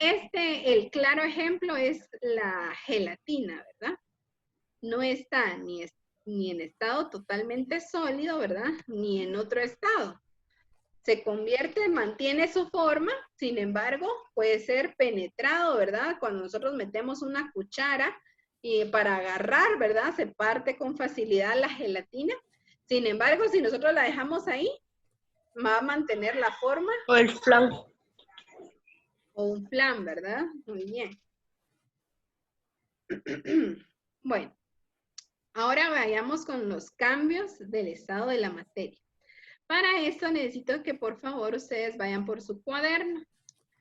Speaker 1: El claro ejemplo es la gelatina, ¿verdad? No está ni en estado totalmente sólido, ¿verdad? Ni en otro estado. Se convierte, mantiene su forma, sin embargo, puede ser penetrado, ¿verdad? Cuando nosotros metemos una cuchara y para agarrar, ¿verdad? Se parte con facilidad la gelatina. Sin embargo, si nosotros la dejamos ahí, va a mantener la forma.
Speaker 4: O el flan.
Speaker 1: O un flan, ¿verdad? Muy bien. Bueno, ahora vayamos con los cambios del estado de la materia. Para esto necesito que por favor ustedes vayan por su cuaderno.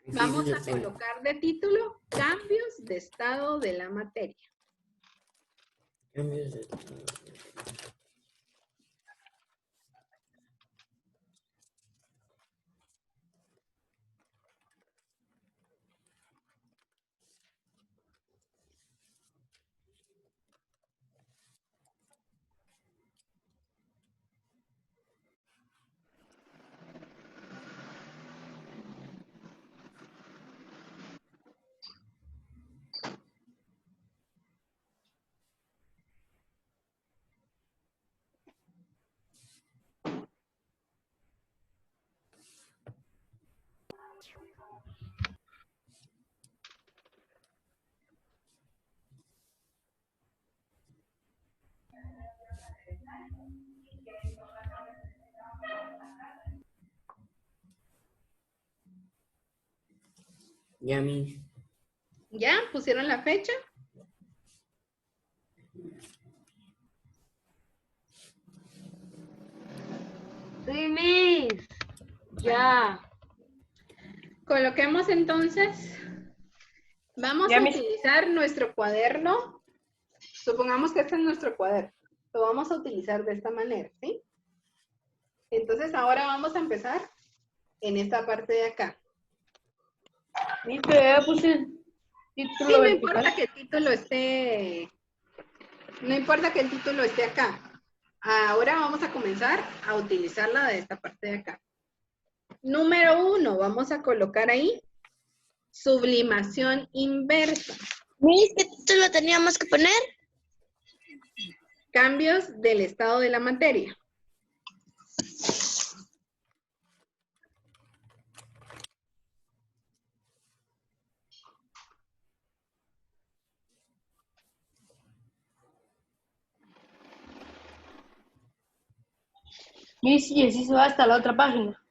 Speaker 1: Vamos a colocar de título cambios de estado de la materia.
Speaker 2: Cambios de... Ya, mis.
Speaker 1: ¿Ya? ¿Pusieron la fecha?
Speaker 7: Sí, Miss. Ya.
Speaker 1: Coloquemos entonces, vamos
Speaker 4: Ya,
Speaker 1: a
Speaker 4: Miss.
Speaker 1: utilizar nuestro cuaderno. Supongamos que este es nuestro cuaderno. Lo vamos a utilizar de esta manera, ¿sí? Entonces ahora vamos a empezar en esta parte de acá.
Speaker 4: Miss, pero ya puse el
Speaker 1: Sí,
Speaker 4: título
Speaker 1: no
Speaker 4: vertical.
Speaker 1: importa que el título esté, no importa que el título esté acá. Ahora vamos a comenzar a utilizarla de esta parte de acá. Número 1, vamos a colocar ahí sublimación inversa.
Speaker 6: Miss, ¿qué título teníamos que poner?
Speaker 1: Cambios del estado de la materia.
Speaker 4: Miss, y así se va hasta la otra página.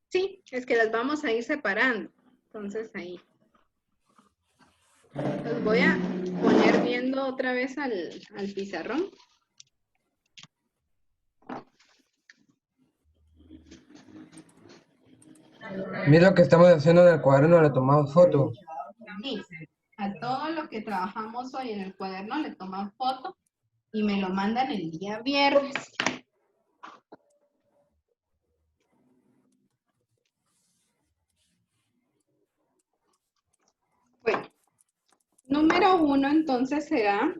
Speaker 1: Sí, es que las vamos a ir separando. Entonces ahí. Los voy a poner viendo otra vez al pizarrón.
Speaker 10: Mira lo que estamos haciendo en el cuaderno, le tomamos foto.
Speaker 1: Sí, a todo lo que trabajamos hoy en el cuaderno le toman foto y me lo mandan el día viernes. Bueno, número 1 entonces será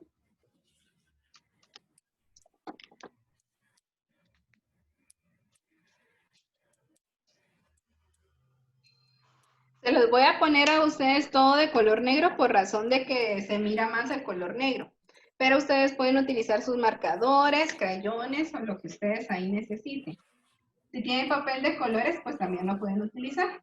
Speaker 1: se los voy a poner a ustedes todo de color negro por razón de que se mira más el color negro. Pero ustedes pueden utilizar sus marcadores, crayones o lo que ustedes ahí necesiten. Si tienen papel de colores, pues también lo pueden utilizar.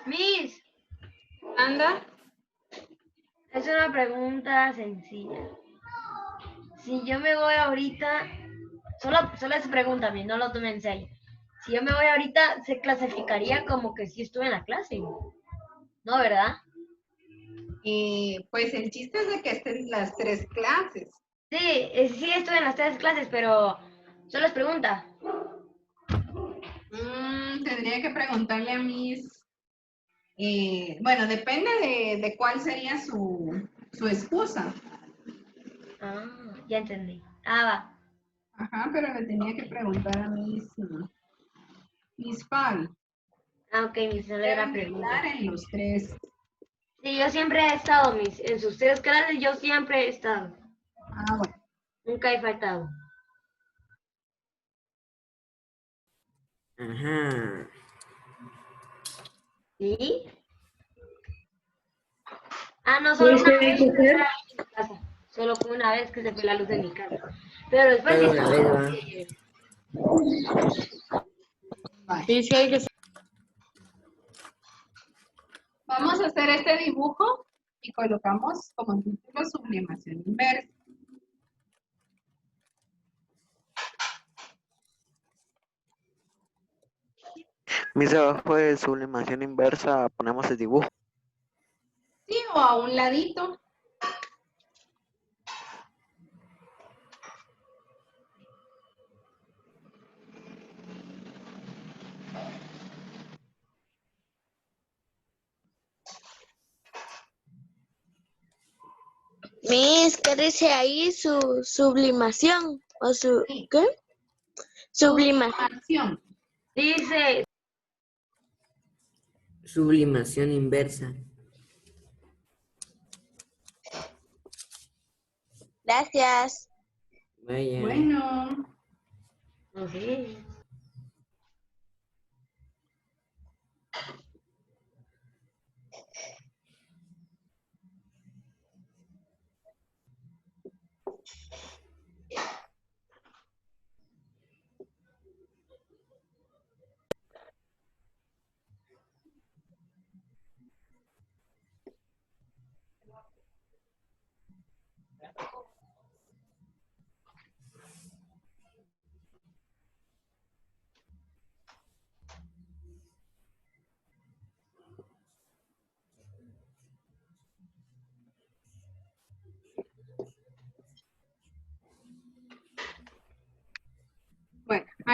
Speaker 7: Miss,
Speaker 1: Anda.
Speaker 7: es una pregunta sencilla. Si yo me voy ahorita, solo es pregunta, Miss, no lo tomen en serio. Si yo me voy ahorita, se clasificaría como que sí estuve en la clase. ¿No, verdad?
Speaker 1: Pues el chiste es de que estén las 3 clases.
Speaker 7: Sí, sí estuve en las 3 clases, pero solo es pregunta.
Speaker 1: Tendría que preguntarle a mis... bueno, depende de cuál sería su excusa.
Speaker 7: Ah, ya entendí. Ah, va.
Speaker 1: Ajá, pero le tenía que preguntar a mis Fabi.
Speaker 7: Ah, ok, Miss, no era
Speaker 1: Deben de
Speaker 7: pregunta.
Speaker 1: estar en los 3.
Speaker 7: Sí, yo siempre he estado, Miss. En sus 3 clases yo siempre he estado.
Speaker 1: Ah, bueno.
Speaker 7: Nunca he faltado.
Speaker 2: Ajá.
Speaker 7: ¿Sí? Ah, no,
Speaker 4: ¿Y
Speaker 7: solo
Speaker 4: es que
Speaker 7: una
Speaker 4: hay
Speaker 7: vez
Speaker 4: que
Speaker 7: que se fue
Speaker 4: hacer?
Speaker 7: la luz en mi casa. Solo fue una vez que se fue la luz en mi casa. Pero después sí
Speaker 2: Solo una
Speaker 7: estaba.
Speaker 2: vez va.
Speaker 1: Vale.
Speaker 4: Sí, sí hay que hacer.
Speaker 1: Vamos a hacer este dibujo y colocamos como título sublimación inversa.
Speaker 11: Mis abajo de sublimación inversa ponemos el dibujo.
Speaker 1: Sí, o a un ladito.
Speaker 6: Miss, ¿qué dice ahí? Su sublimación. ¿O su
Speaker 1: Sí.
Speaker 6: qué? Sublimación.
Speaker 1: Sublimación.
Speaker 7: Dice,
Speaker 2: Sublimación inversa.
Speaker 6: Gracias.
Speaker 2: Vaya.
Speaker 1: Bueno.
Speaker 7: no sé.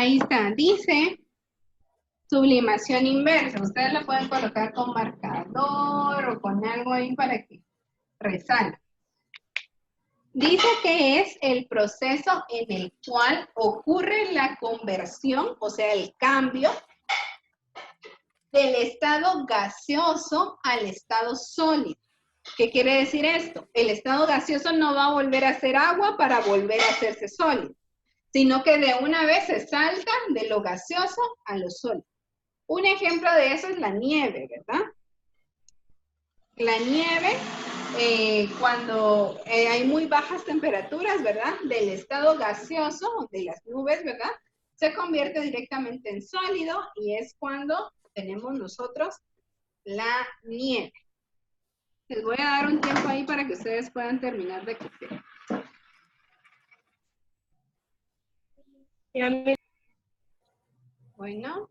Speaker 1: Ahí está, dice sublimación inversa. Ustedes la pueden colocar con marcador o con algo ahí para que resalte. Dice que es el proceso en el cual ocurre la conversión, o sea, el cambio del estado gaseoso al estado sólido. ¿Qué quiere decir esto? El estado gaseoso no va a volver a ser agua para volver a hacerse sólido, sino que de una vez se salta de lo gaseoso a lo sólido. Un ejemplo de eso es la nieve, ¿verdad? La nieve, cuando hay muy bajas temperaturas, ¿verdad? Del estado gaseoso, de las nubes, ¿verdad? Se convierte directamente en sólido y es cuando tenemos nosotros la nieve. Les voy a dar un tiempo ahí para que ustedes puedan terminar de copiar. Bueno.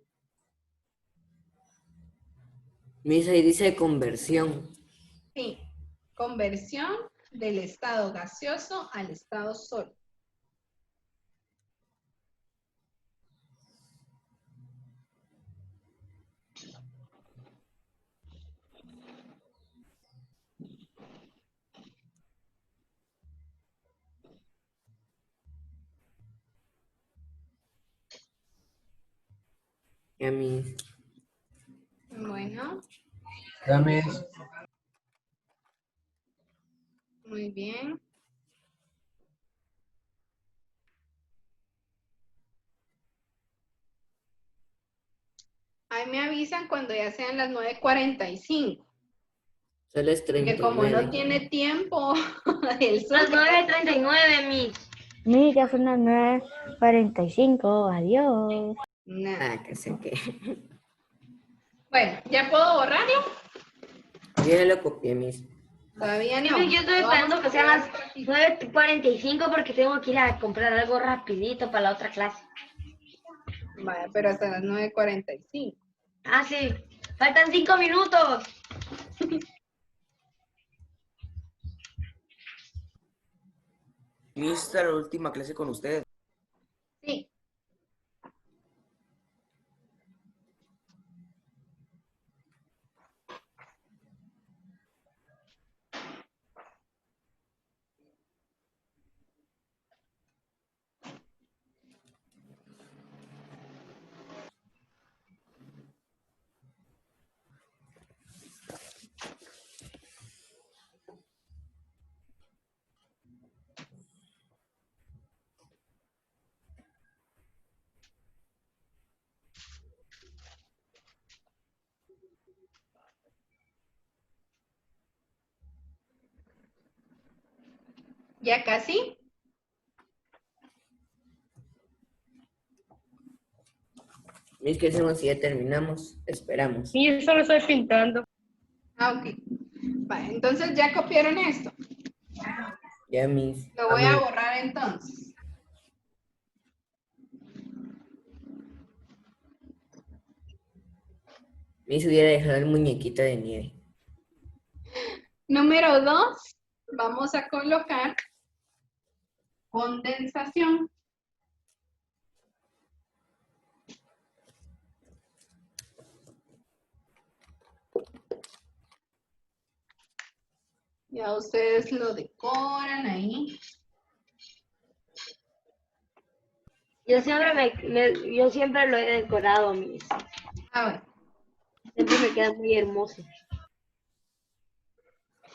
Speaker 2: Misa, ahí dice conversión.
Speaker 1: Sí, conversión del estado gaseoso al estado sólido.
Speaker 2: Ya, mis.
Speaker 1: Bueno,
Speaker 10: Ya, mis.
Speaker 1: muy bien. Ahí me avisan cuando ya sean las 9:45.
Speaker 2: Solo es
Speaker 1: Porque como no
Speaker 2: 39.
Speaker 1: tiene tiempo, el sol.
Speaker 7: Las 9:39, mis.
Speaker 8: Mira, son las 9:45. Adiós.
Speaker 1: Nada.
Speaker 2: Ah, que sé que.
Speaker 1: Bueno, ¿ya puedo borrarlo?
Speaker 2: Yo ya lo copié, mis.
Speaker 1: Todavía
Speaker 7: Sí,
Speaker 1: no.
Speaker 7: mis, yo estoy esperando que sean las 9:45 porque tengo que ir a comprar algo rapidito para la otra clase.
Speaker 1: Vaya, pero hasta las 9:45.
Speaker 7: Ah, sí. Faltan 5 minutos.
Speaker 5: Esta es la última clase con usted.
Speaker 1: Sí. ¿Ya casi?
Speaker 2: Mis, ¿qué hacemos si ya terminamos? Esperamos.
Speaker 4: Y yo solo estoy pintando.
Speaker 1: Ah, ok. Vale, entonces ya copiaron esto.
Speaker 2: Ya, mis.
Speaker 1: Lo voy a borrar entonces.
Speaker 2: Mis hubiera dejado el muñequito de nieve.
Speaker 1: Número 2, vamos a colocar condensación. Ya ustedes lo decoran ahí.
Speaker 7: Yo siempre lo he decorado, mis.
Speaker 1: A ver,
Speaker 7: Siempre me queda muy hermoso.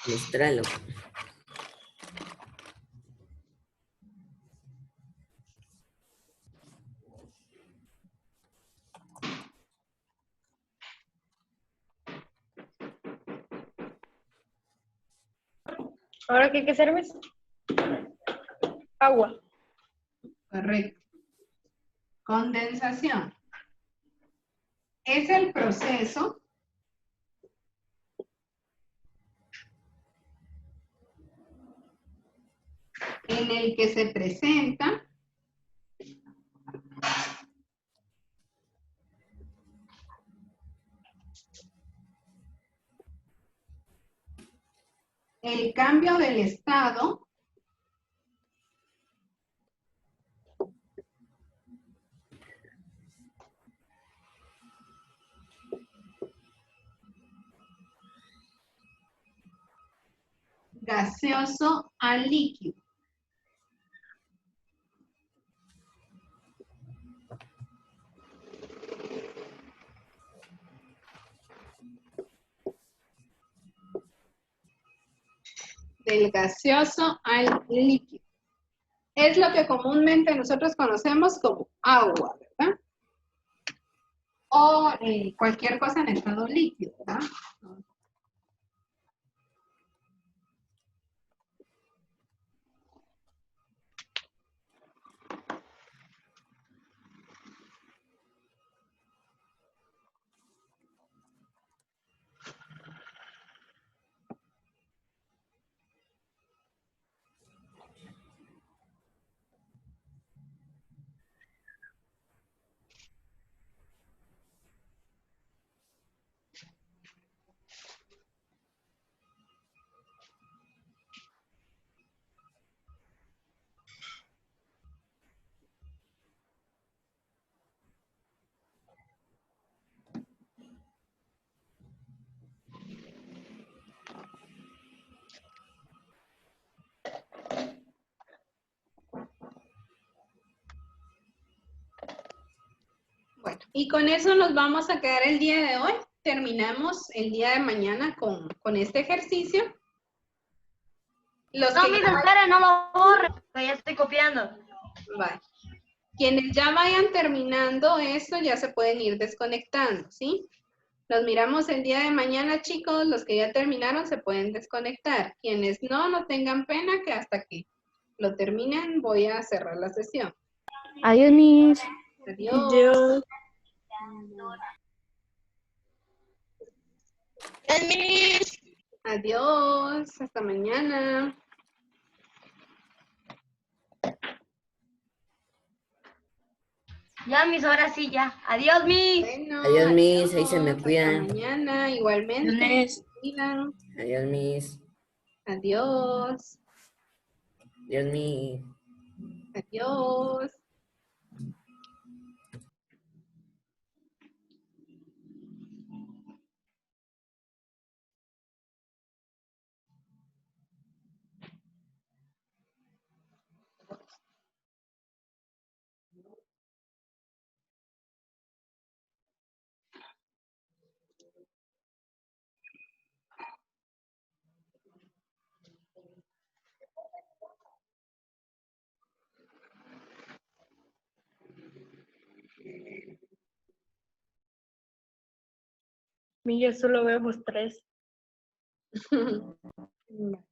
Speaker 2: Mostralo.
Speaker 4: Ahora, ¿qué hay que hacer, mis? Agua.
Speaker 1: correcto. Condensación. Es el proceso en el que se presenta el cambio del estado gaseoso al líquido. Del gaseoso al líquido. Es lo que comúnmente nosotros conocemos como agua, ¿verdad? O cualquier cosa en estado líquido, ¿verdad? Bueno, y con eso nos vamos a quedar el día de hoy. Terminamos el día de mañana con este ejercicio. Los
Speaker 7: No,
Speaker 1: que
Speaker 7: mis
Speaker 1: ya
Speaker 7: espere, no lo borre, que ya estoy copiando.
Speaker 1: Vale. Quienes ya vayan terminando esto ya se pueden ir desconectando, ¿sí? Los miramos el día de mañana, chicos. Los que ya terminaron se pueden desconectar. Quienes no, no tengan pena, que hasta que lo terminen voy a cerrar la sesión.
Speaker 8: Adiós, Miss.
Speaker 1: Adiós. Adiós. Hasta mañana.
Speaker 7: Ya, mis, ahora sí, ya. Adiós, mis.
Speaker 1: Bueno,
Speaker 2: Adiós, Miss. Ahí se me
Speaker 1: hasta
Speaker 2: cuidan.
Speaker 1: mañana, igualmente. Se cuidan.
Speaker 2: Adiós, Miss.
Speaker 1: Adiós.
Speaker 2: Adiós, Miss.
Speaker 1: Adiós.
Speaker 4: Milla, solo vemos 3.
Speaker 1: Bye.